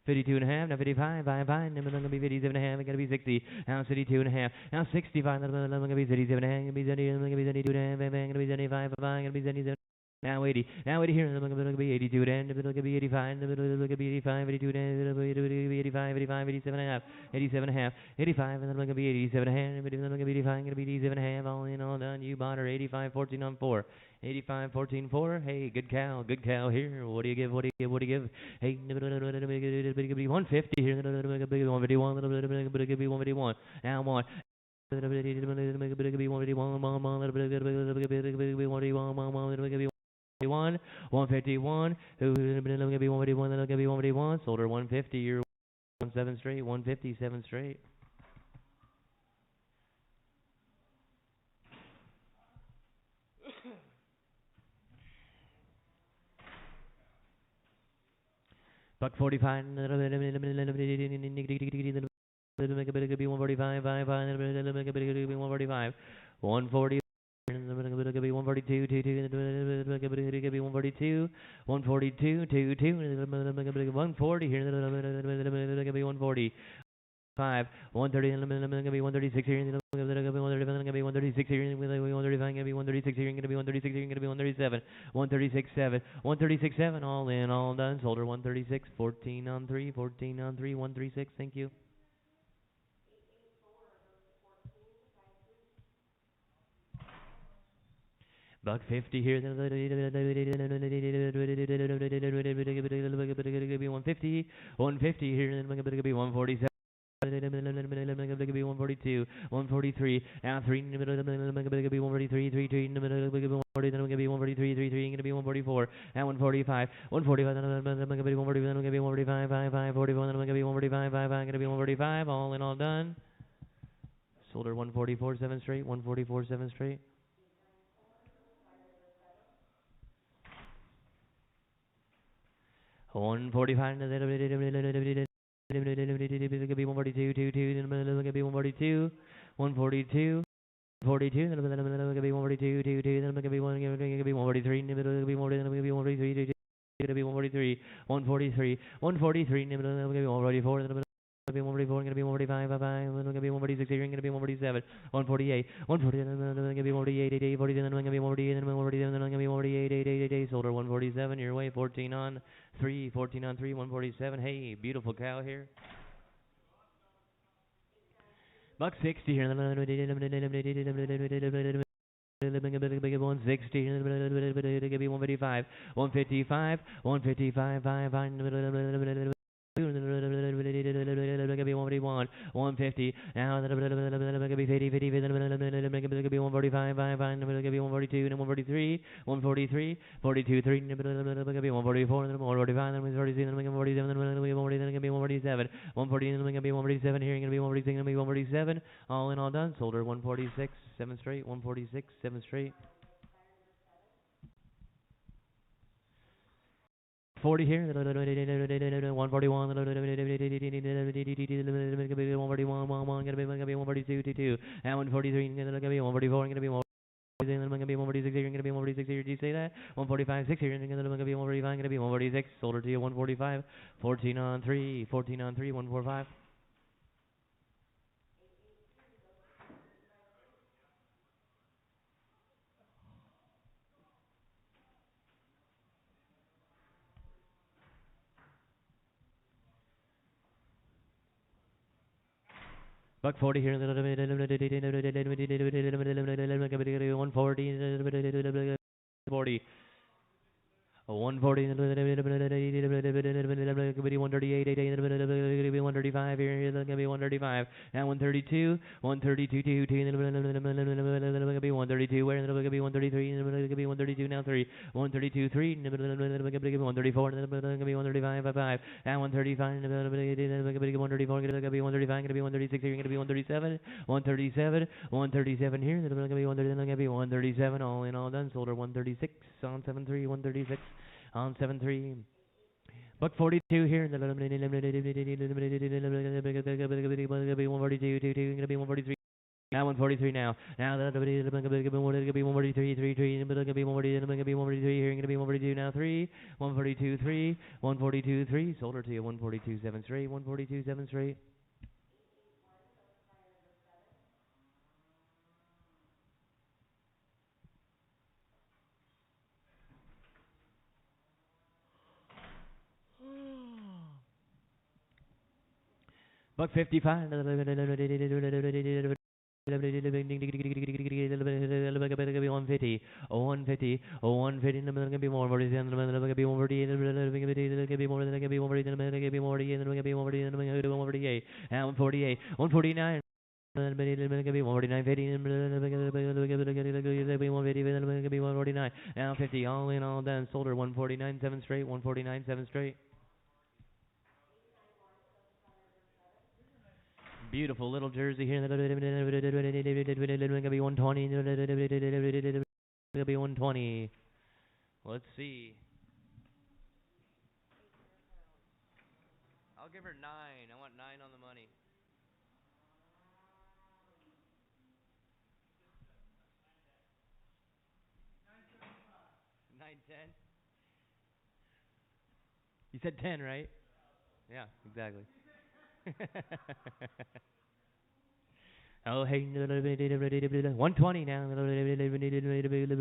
52 and a half, now 55, 5, 5, now gonna be 57 and a half, it's gonna be 60, now 62 and a half, now 65, now gonna be 37 and a half, gonna be 70, gonna be 72 and a half, gonna be 75, 5, gonna be 77. Now 80. Now 80 here. I'm going to be 82 then. I'm going to be 85. I'm going to be 85. 82 then. I'm going to be 85. 85. 87 and a half. 87 and a half. 85. And then I'm going to be 87 and a half. I'm going to be 85. I'm going to be 87 and a half. All in all done. You bought her 85. 14 on 4. 85. 14 4. Hey, good cow. Good cow here. What do you give? What do you give? What do you give? Hey, 150 here. 151. 151. Now 1. 151, who's gonna be 151, then gonna be 151, sold her 150, you're 17 straight, 157 straight. Buck 45, could be 145, 5, 5, could be 145, 140. Could be 142, 2, 2, could be 142, 142, 2, 2, 140 here, could be 140. 5, 130, and gonna be 136 here, and gonna be 135, and gonna be 136 here, and gonna be 135, gonna be 136 here, and gonna be 136 here, and gonna be 137, 136.7, 136.7, all in, all done, sold her 136, 14 on 3, 14 on 3, 136, thank you. Buck 50 here. 150. 150 here. Then going to be 147. 142, 143, now 3 in the middle, going to be 143, 3, 3 in the middle, going to be 140, then going to be 143, 3, 3, going to be 144, and 145, 145, then going to be 145, then going to be 145, 5, 5, 44, then going to be 145, 5, 5, going to be 145, all in all done. Sold her 144, 7 straight, 144, 7 straight. 145. Could be 142, 2, 2. Could be 142, 142. 42, then could be 142, 2, 2, then could be 143, in the middle could be more, then could be 143, 2, 2, could be 143, 143, 143, in the middle could be 144, then could be 144, gonna be 145, 5, gonna be 146, gonna be 147, 148, 140, then gonna be 148, 8, 40, then gonna be 148, then 147, then gonna be 148, 8, 8, sold her 147, your way, 14 on 3, 14 on 3, 147. Hey, beautiful cow here. Buck 60 here. 160. 155. 155. 155. 5. 151, 150, now could be 50, 50, could be 145, 5, could be 142, and 143, 143, 42, 3, could be 144, and 145, then 146, then 147, then 140, then could be 147, 140, then could be 147, here could be 146, then could be 147, all in, all done, sold her 146, 7 straight, 146, 7 straight. 40 here, 141, 141, 142, 22, and 143, gonna be 144, gonna be 146 here, gonna be 146 here, did you say that? 145, 6 here, gonna be 145, gonna be 146, sold her to you, 145, 14 on 3, 14 on 3, 145. Buck 40 here, 140, 40. 140, 138, 135 here, gonna be 135, and 132, 132, 2, 2, gonna be 132, where gonna be 133, gonna be 132 now 3, 132, 3, gonna be 134, gonna be 135, 5, and 135, gonna be 134, gonna be 135, gonna be 136 here, gonna be 137, 137, 137 here, gonna be 130, gonna be 137, all in, all done, sold her 136 on 7-3, 136 on 7-3. Buck 42 here. 142, 2, 2, gonna be 143. Now 143 now. Now that's gonna be 143, 3, 3, gonna be 143 here, gonna be 142 now 3, 142, 3, 142, 3. Sold her to you 142, 7 straight, 142, 7 straight. Buck 55. 150, 150, 150, gonna be 147, gonna be 148, gonna be more than gonna be 140, gonna be 148, gonna be 140, gonna be 148, and 148, 149. Gonna be 149, 50, gonna be 150, gonna be 149, now 50, all in, all done, sold her 149, 7 straight, 149, 7 straight. Beautiful little jersey here. Gonna be 120. Gonna be 120. Let's see. I'll give her 9. I want 9 on the money. 910. You said 10, right? Yeah, exactly. Oh, hey, 120 now.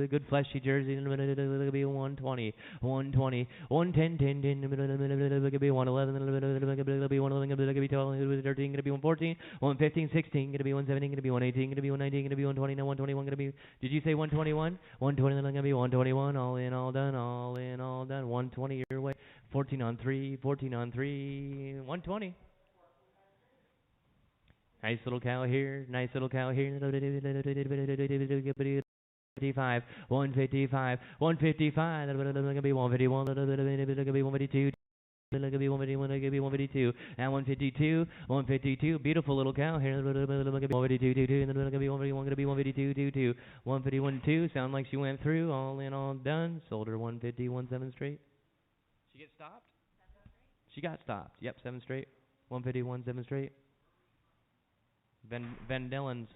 Good fleshy jersey. 120, 120, 110, 10, 10, 111, 111, 13, gonna be 114, 115, 16, gonna be 117, gonna be 118, gonna be 119, gonna be 120, 121, gonna be. Did you say 121? 120, gonna be 121. All in, all done, all in, all done. 120 your way. 14 on 3, 14 on 3, 120. Nice little cow here, nice little cow here. 155, 155, 155. Gonna be 151. Gonna be 152. Gonna be 151. Gonna be 152. And 152, 152. Beautiful little cow here. Gonna be 152, 22. And then gonna be 151. Gonna be 152, 22. 151, 2. Sound like she went through. All in, all done. Sold her 151, 7 straight. She get stopped? She got stopped. Yep, 7 straight. 151, 7 straight. Van Dillens.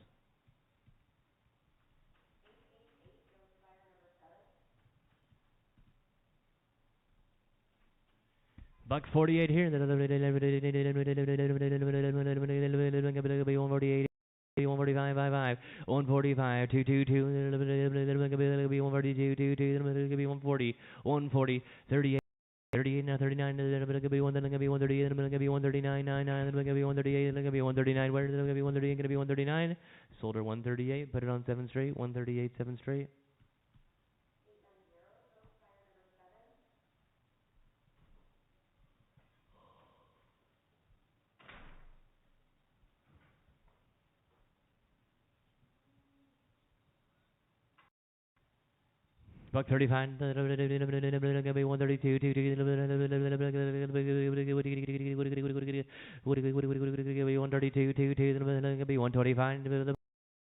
Buck 48 here. 148. 145, 55, 145, 222, 142, 222, 140, 140, 38. 38 now, 39, gonna be 1, then gonna be 138, then gonna be 139, 99, then gonna be 138, then gonna be 139, where then gonna be 138, gonna be 139. Sold her 138, put it on 7 straight, 138, 7 straight. Buck 35, gonna be 132, 132, 2, gonna be 125.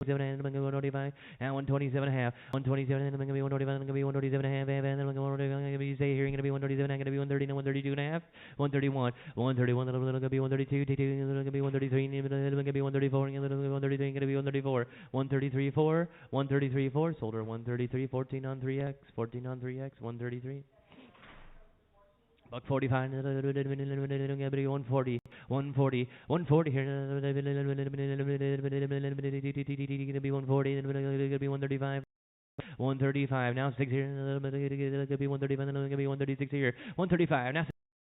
125 and 127 and a half. 127 and gonna be 125 and gonna be 127 and a half. And then gonna be say here gonna be 127 and gonna be 130 and 132 and a half. 131, 131 gonna be 132, 22 gonna be 133, gonna be 134, and gonna be 133, gonna be 134, 133 4, 133 4. Sold her 133, 14 on 3x, 14 on 3x, 133. Buck 45, 140, 140, 140 here. Gonna be 140, gonna be 135. 135 now 6 here. Gonna be 135, gonna be 136 here. 135 now.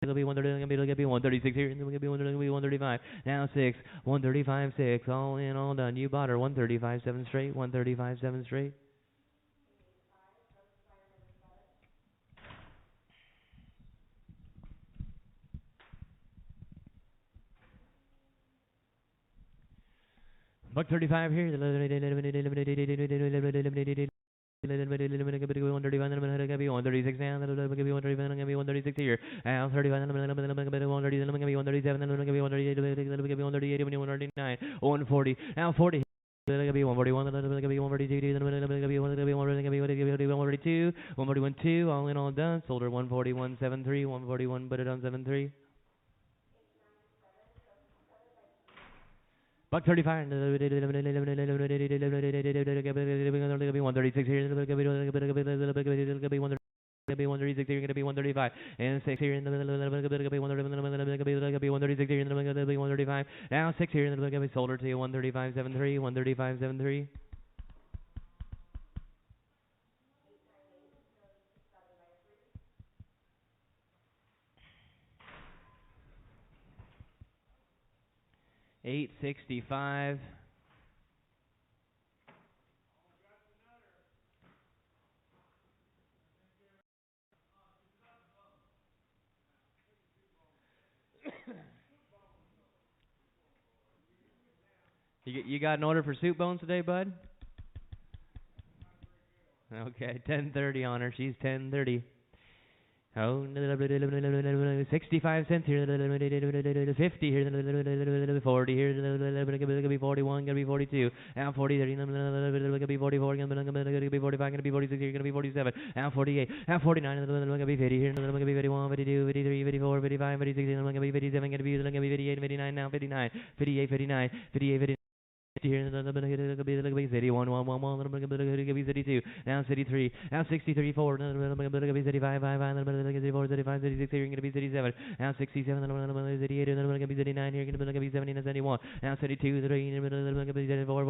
Gonna be 130, gonna be 136 here. Gonna be 135 now 6. 135 6. All in, all done. You bought her 135 7 straight. 135 7 straight. Buck 35 here. 136 now, 136 here. Now 35, 137, 138, 139, 140. Now 40. Gonna be 141, gonna be 142, gonna be 142, 141 2. All in, all done. Sold her 141 73, 141. Put it on 73. Buck 35. Gonna be 136 here. Gonna be 136 here. Gonna be 135 and 6 here. Gonna be 136 here. Gonna be 135. Now 6 here. Gonna be sold her to 135 73, 135 73. 865. You got an order for soup bones today, bud? Okay, 10:30 on her. She's 10:30. Oh, 65 cents here, 50 here, 40 here, gonna be 41, gonna be 42, now 40, 30, gonna be 44, gonna be 45, gonna be 46 here, gonna be 47, now 48, now 49, gonna be 50 here, gonna be 51, 52, 53, 54, 55, 56, gonna be 57, gonna be 58, 59, now 59, 58, 59, 58, 59. here, city 1, city 2, now city 3, now 63, 4, city 5, city 4, city 5, city 6, here, gonna be city 7, now 67, city 8, gonna be city 9, here, gonna be 70, and 71, now city 2, 3, gonna be city 4,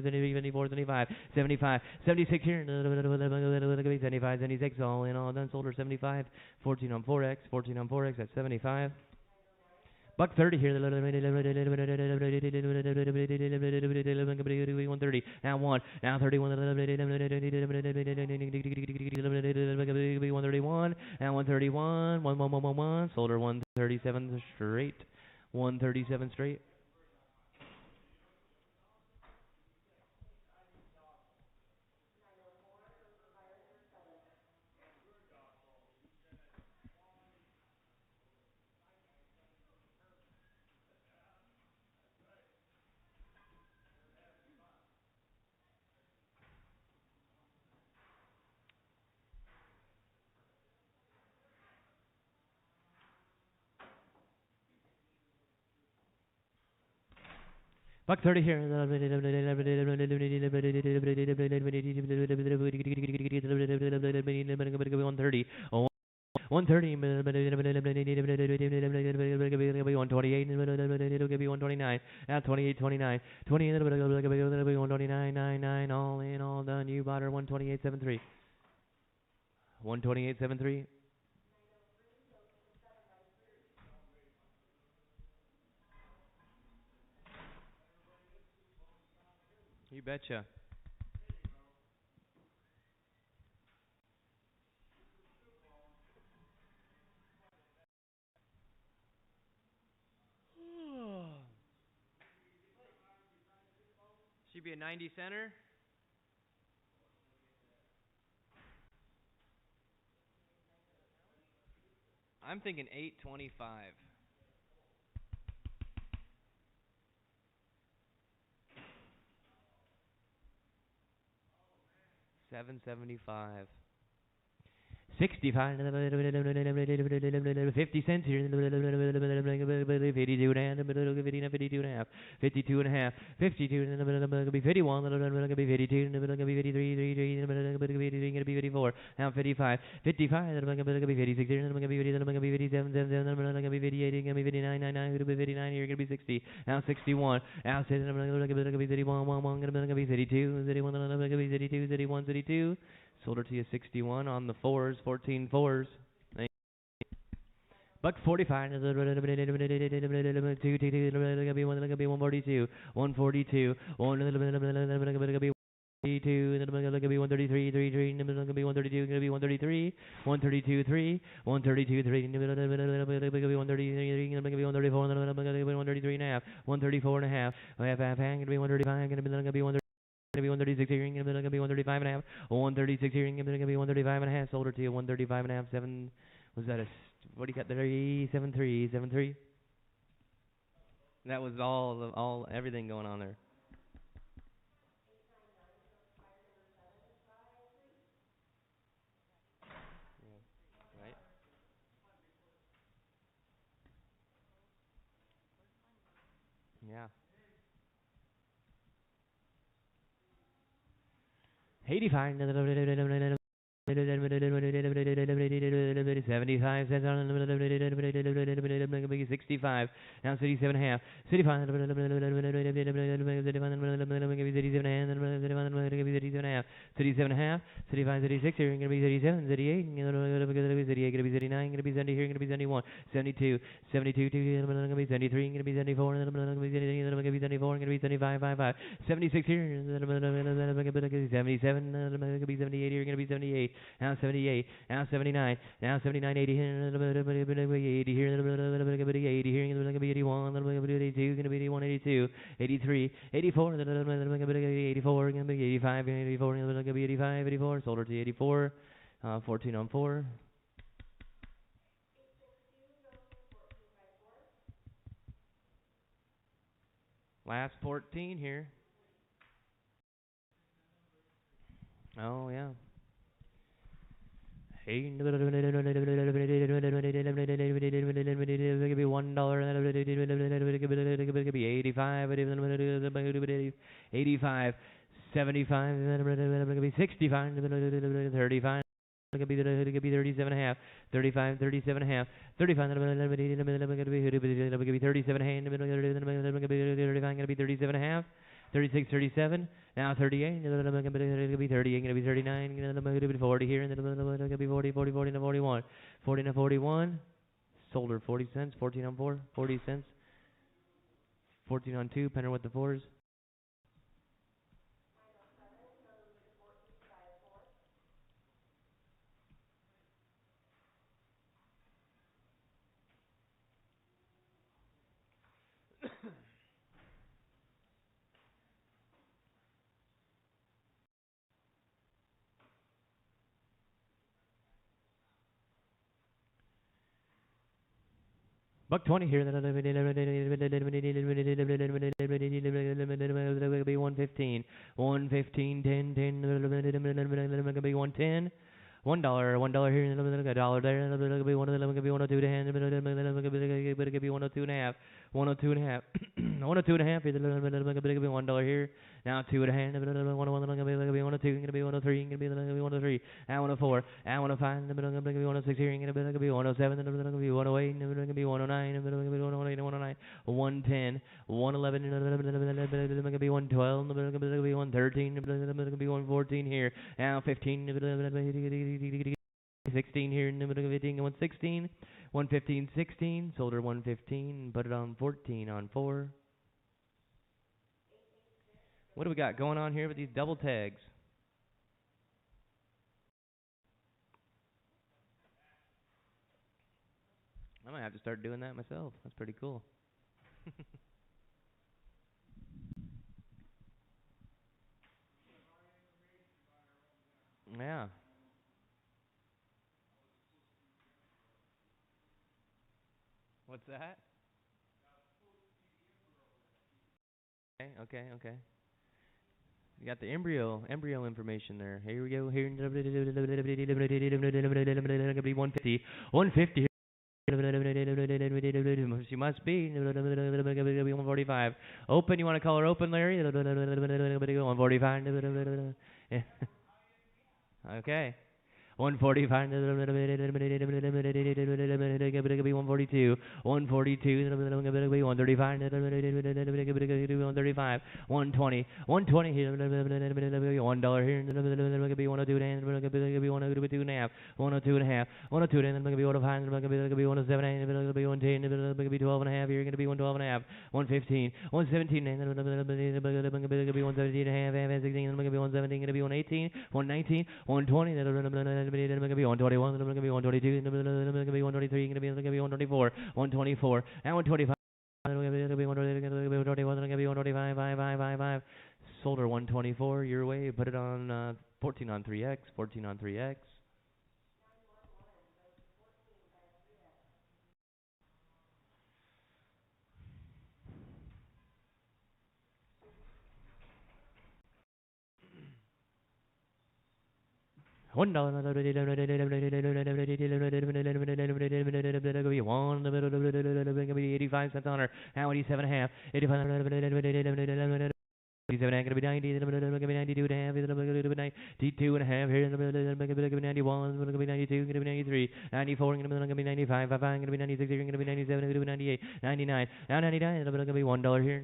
city 74, 75, 75, 76 here, gonna be 75, 76, all in all done, sold 75, 14 on 4x, 14 on 4x, that's 75. Buck 30 here. 130. Now 1. Now 31. 131. Now 131. 1. Sold her 137 straight. 137 straight. Buck 30 here. One 30. 130, 128, 129, now 28, 29, 20, 129, 99, all in, all done. You bought her 128.73. 128.73. You betcha. She'd be a 90 center. I'm thinking 825. 775. 65, 50 cents here, 52 and a half, 52 and a half, 52 and a half, 52, gonna be 51, gonna be 52, gonna be 53, gonna be 54, now 55, 55, gonna be 56 here, gonna be 57, gonna be 58, gonna be 59, 99, gonna be 59 here, gonna be 60, now 61, now 61, gonna be 31, gonna be 32, 31, gonna be 32, 31, 32. Sold her to you 61 on the fours, 14 fours. Buck 45. 142. 142. 142. 133, 3, gonna be 132, gonna be 133, 132, 3, 132, 3, 133, gonna be 134, gonna be 133 and a half, 134 and a half, half, gonna be 135, gonna be 130. Gonna be 136 here, gonna be 135 and a half. 136 here, gonna be 135 and a half. Sold her to you 135 and a half. 7. Was that a? What do you got there? 73, 73. That was all everything going on there. Yeah, right. Yeah. 85. 75 cents on 65. Now 67 and a half. 65. 67 and a half. 37 and a half. 35, 36. Here going to be 37, 38. Going to be 39. Going to be 70 here. Going to be 71, 72, 72. Going to be 73. Going to be 74. Going to be 74. Going to be 75, 55. 76 here. 77. Going to be 78 here. Going to be 78. Now 78, now 79, now 79, 80 here, 80 here, 80 here, 81, 82, gonna be 81, 82, 83, 84, 84, gonna be 85, 84, gonna be 85, 84, sold her to 84, 14 on 4. Last 14 here. Oh, yeah. Hey, $1. It could be 85. 85, 75, 65, 35. It could be 37 and a half, 35, 37 and a half, 35, it could be 37 and a half, 35, going to be 37 and a half, 36, 37, now 38, it could be 38, going to be 39, it could be 40 here, and then it could be 40, 40, 40, and 41, 40 and 41, sold her 40 cents, 14 on 4, 40 cents, 14 on 2, penner with the 4s. Buck 20 here. Be 115. 115, 10, 10, be 110. $1 here, a dollar there, it'll be 102 to hand, it'll be 102 and a half, 102 and a half, 102 and a half, it'll be $1 here, now 2 and a hand, it'll be 102, it'll be 103, it'll be 103, now 104, now 105, it'll be 106 here, it'll be 107, it'll be 108, it'll be 109, it'll be 108, 109, 110, 111, it'll be 112, it'll be 113, it'll be 114 here, now 15, 16 here, 15, 116, 115, 16, sold her 115, put it on 14 on 4. What do we got going on here with these double tags? I might have to start doing that myself. That's pretty cool. Yeah. What's that? Okay. You got the embryo information there. Here we go. Here 150. 150. She must be 145. Open. You want to call her open, Larry? 145. Okay. 145, 142, 142, 135, 135, 120, 120 here, $1 here, be 102 and be 102 and a half, 102 and a half, 102 and be 105, be 107, be 110, be 12 and a half, you're going to be 112 and a half, 115, 117, be 117 and a half, 16, be 117, be 118, 119, 120, be 121, be 122, be 123, be 124, 124, and 125. Be 125, 5. Sold her 124 your way. Put it on 14 on 3x, 14 on 3x. $1. Be 85 cents on her. Now 87 and a half. 85. 87 and be 90, it'll be 92 and a half, it'll be 92 and a half here, it'll be 91, it'll be 92, it'll be 93, 94, it'll be 95, 55, it'll be 96, it'll be 97, it'll be 98, 99, now 99, it'll be $1 here,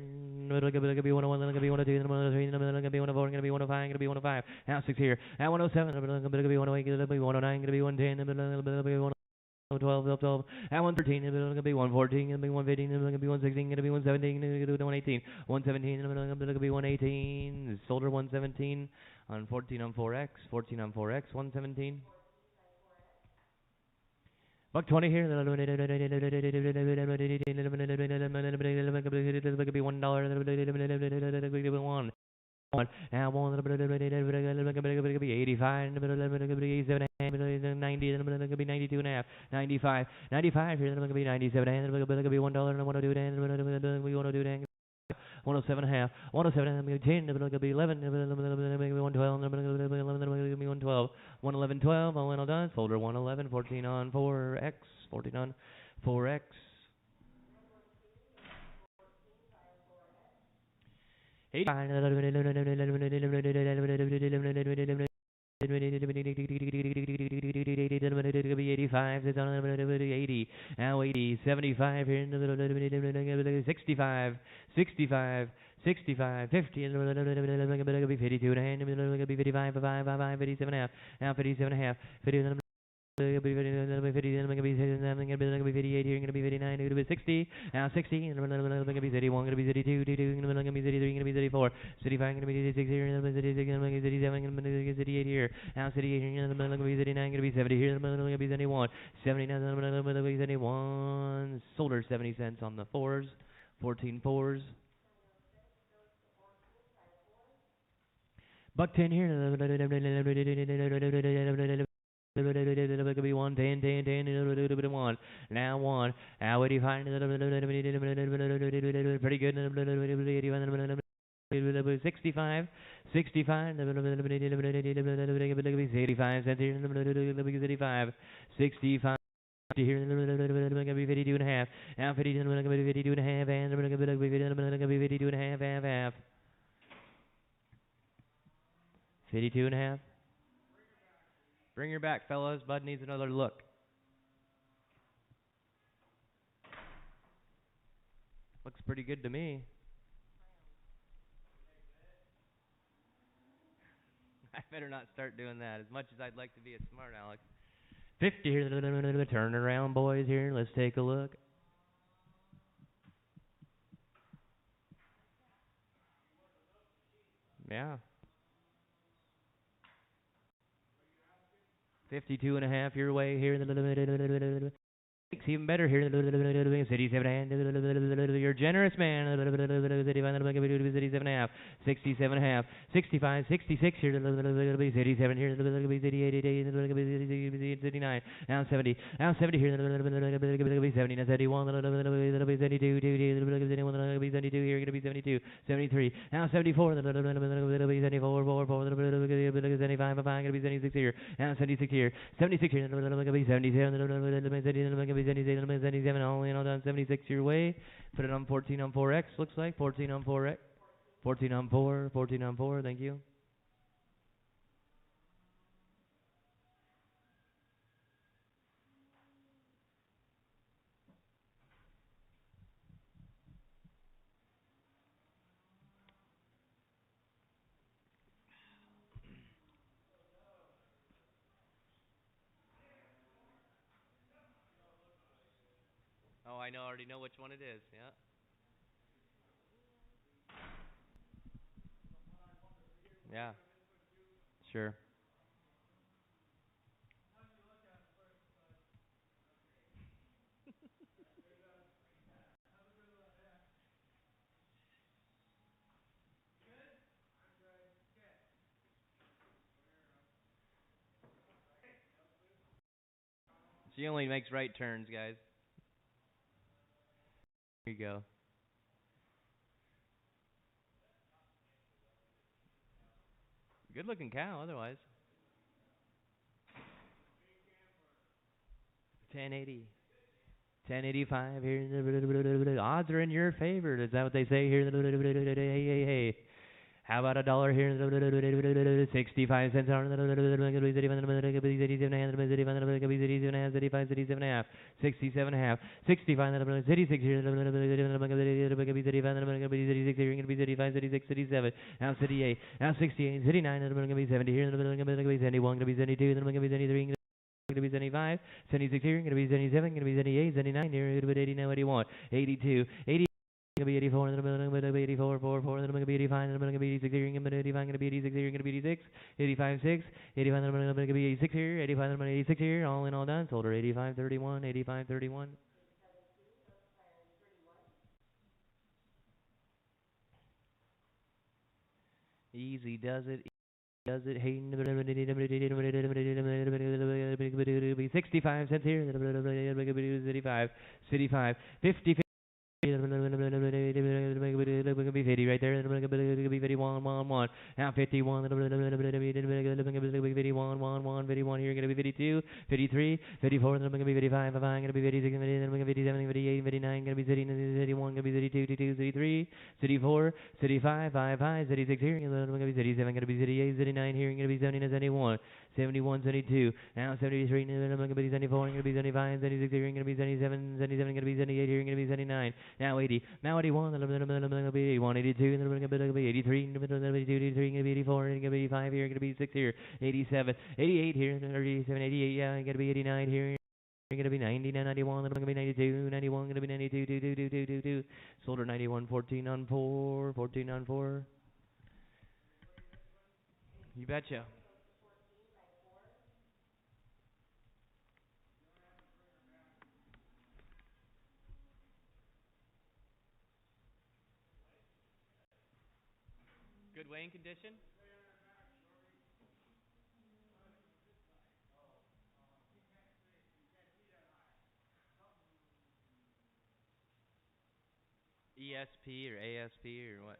it'll be 101, it'll be 102, it'll be 103, it'll be 104, it'll be 105, it'll be 105, now 6 here, now 107, it'll be 108, it'll be 109, it'll be 110, it'll be 112, at 113, it's going to be 114, it's going to be 115, it's going to be 116, it's going to be 117, it's going to be 118, 117, it's going to be 118, sold her 117 on 14 on 4x, 14 on 4x, 117. Buck 20 here, it'll be $1, it'll be $1, now 85, 87, 90, 92 and a half, 95, 95 here, it'll be 97, and it'll be $1 and 102, and it'll be 102, 107 and a half, 107, and 10, it'll be 11, it'll be 112, it'll be 112, 111, 12, all well done, folder 111, 14 on 4x, 14 on 4x. 85, 80, now 80, 75 here in the middle, 65, 65, 65, 50, 52 and a hand, 55, 55, 57 and a half, now 57 and a half, 50, 50, 58 here, going to be 59, going to be 60, now 60, going to be 31, going to be 32, going to be 33, going to be 34, 35, going to be 36 here, going to be 36, going to be 37, going to be 38 here, now 38 here, going to be 39, going to be 70 here, going to be 71, 79, going to be 71, sold her 70 cents on the fours, 14 fours. Buck 10 here. Be 1, 10, 10, 10, 1. Now 1. Now 85. Pretty good. 65, 65, 85 cents here, 85, 65. Here, 52 and a half. Now 52 and a half, and 52 and a half, half. 52 and a half. Bring her back, fellas. Bud needs another look. Looks pretty good to me. I better not start doing that as much as I'd like to be a smart Alex. 50 here. Turn around, boys, here. Let's take a look. Yeah. 52 and a half your way here. Even better here. 67 and you're a generous man. 67 and a half. 67 and a half. 65, 66 here. 87 here. 89. Now 70. Now 70 here. 70. Now 71. 72. 72 here. Going to be 72. 73. Now 74. 74. 75. 5. Going to be 76 here. Now 76 here. 76 here. 77. 77, all in, all done, 76 your way. Put it on 14 on 4X, looks like. 14 on 4X. 14 on 4, 14 on 4, thank you. Oh, I already know which one it is, yeah. Yeah, sure. She only makes right turns, guys. Here you go. Good looking cow, otherwise. 1080. 1085 here. Odds are in your favor. Is that what they say here? Hey. How about $1 here? 65 cents. 67 and a half. 67 and a half. 65. 36 here. 35, 36, 37. Now 68. Now 68. 69. 70 here. 71. 72. 73. Going to be 75, 76 here, going to be 77, going to be 78, 79 here, going to be 80, now 81, 82, 80, going to be 84, and then going to be 84, 4, then going to be 85, and then going to be 86 here, going to be 85, going to be 86 here, going to be 86, 85, 6, 85, then going to be 86 here, 85, then 86 here, all in, all done, sold her 85, 31, 85, 31. Easy does it. Does it? Hey, 65 cents here. 55, 50, 50 right there. 51, 51, 1. Now 51, 51, 1, 51 here, gonna be 52, 53, 54, then I'm gonna be 55, gonna be 56, then I'm gonna be 57, 58, 59, gonna be 30, 31, gonna be 32, 32, 33, 34, 35, 36 here, then I'm gonna be 37, gonna be 38, 39 here, gonna be 70, 71, 71, 72, now 73, then I'm gonna be 74, gonna be 75, 76 here, gonna be 77, 77, gonna be 78 here, gonna be 79, now 80, now 81, then I'm gonna be 81, 82, then I'm gonna be 83, then I'm gonna be 82, 83, gonna be 84, gonna be 85 here, gonna be 6 here, 87, 88 here, 87, 88, yeah, gonna be 89 here. Gonna be 90, 91, then I'm gonna be 92, 91, gonna be 92, 2, 2, 2, 2, 2, 2. Solder 91, 14 on 4, 14 on 4. You betcha. Good weighing condition? ESP or ASP or what?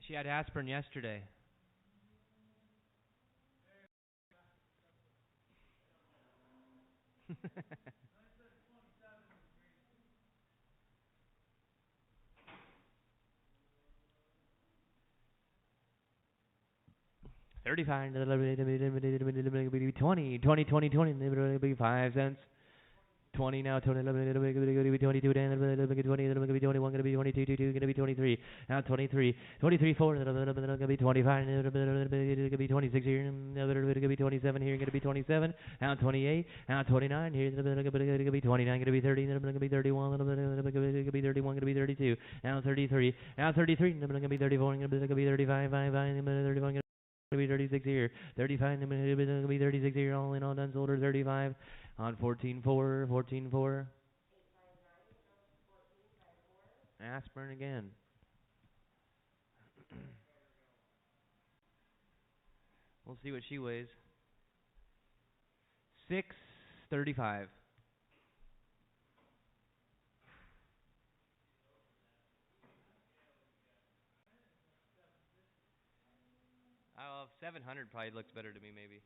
She had aspirin yesterday. $35, 20, 20, 20, 20, 5 cents. 20 now, 20, 22, 10, 20, gonna be 21, gonna be 22, 22, gonna be 23, now 23, 23, 4, gonna be 25, gonna be 26 here, gonna be 27 here, gonna be 27, now 28, now 29 here, gonna be 29, gonna be 30, gonna be 31, gonna be 31, gonna be 32, now 33, now 33, gonna be 34, gonna be 35, 31, gonna be 36 here, 35, gonna be 36 here, all in all done, sold her 35 on 14.4, 14.4. Aspirin again. We'll see what she weighs. 635. Oh, 700 probably looks better to me, maybe.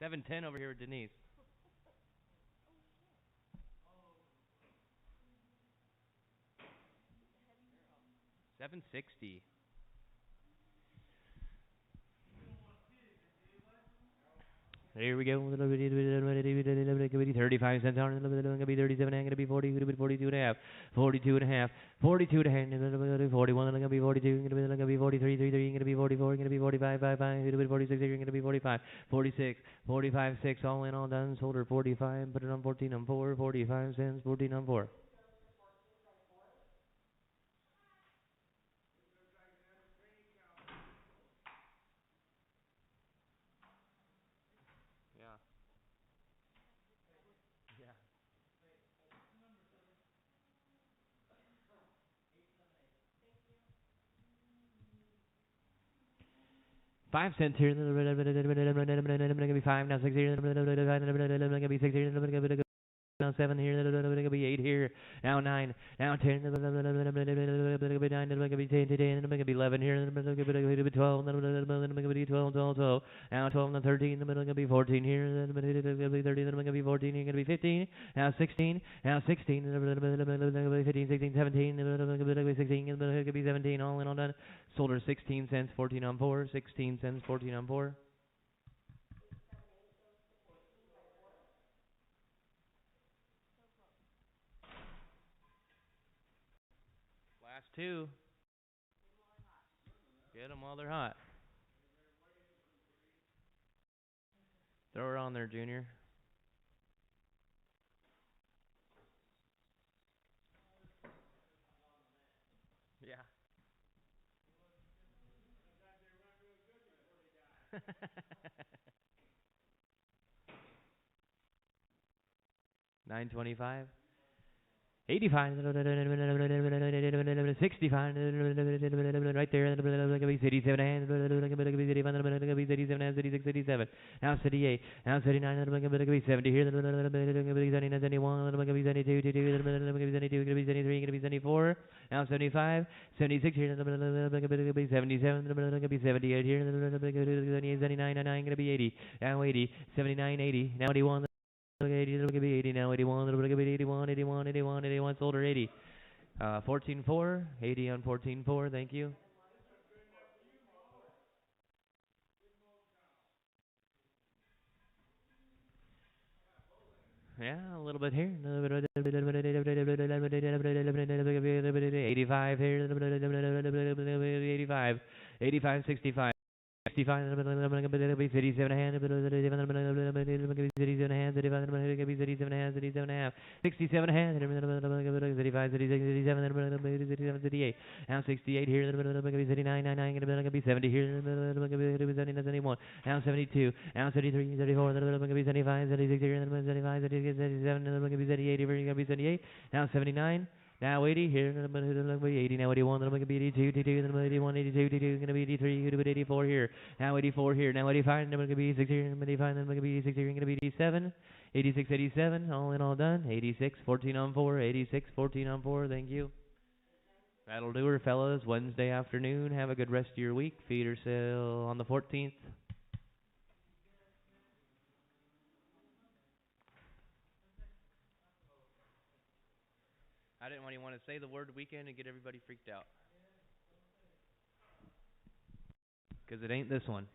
710 over here with Denise. 760. Here we go. 35 cents on it. Going to be 37. Going to be 40. Going to be 42 and a half. 42 and a half. 42 and a half. 41. Going to be 42. Going to be 43. 33. Going to be 44. Going to be 45. 5. Going to be 46. Going to be 45. 46. 45. 6. All in, all done. Sold her 45. Put it on 14 on 4. 45 cents. 14 on 4. Yeah. Yeah. 5 cents here. Going to be 5 now. 6 here. Going to be 6 here. Now 7 here, going to be 8 here, now 9, now 10, going to be 9, going to be 10, 10, going to be 11 here, going to be 12, going to be 12, 12, 12, now 12, now 13, going to be 14 here, going to be 13, going to be 14, going to be 15, now 16, now 16, 15, 16, 17, going to be 16, going to be 17, all in, all done. Sold her 16 cents, 14 on 4, 16 cents, 14 on 4. Last two. Get them while they're hot. Throw her on there, Junior. Yeah. 925. 85, 65, right there, 87, 87, 86, 87, Now 78. Now 79. Gonna be 70 here. Gonna be 79, 71. Gonna be 72, 72. Gonna be 72. Gonna be 73. Gonna be 74. Now 75. 76 here. Gonna be 77. Gonna be 78 here. Gonna be 79. 99. Gonna be 80. Now 80. 79. 80. Now 81. 80. Gonna be 80. Now 81. Gonna be 81. 81. 81. 81. Solder 80. 14.4. 80 on 14.4. Thank you. Yeah, a little bit here. 85 here. 85. 85, 65. 65, 37 hands, 37 hands, 37 hands, 37 half, 67 hands, 35, 36, 37, 38, now 68 here, 39, 99, gonna be 70 here, 71, now 72, now 73, 34, 75, 76 here, 75, 76, 77, gonna be 78 here, gonna be 78, now 79. Now 80 here, gonna be 80, now 81, gonna be 82, 82, gonna be 81, 82, 82, gonna be 83, gonna be 84 here, now 84 here, now 85, gonna be 86 here, 85, gonna be 86 here, gonna be 87, 86, 87, all in all done, 86, 14 on 4, 86, 14 on 4, thank you. That'll do her, fellas, Wednesday afternoon, have a good rest of your week, feeder sale on the 14th. I didn't want to say the word weekend and get everybody freaked out. Because it ain't this one.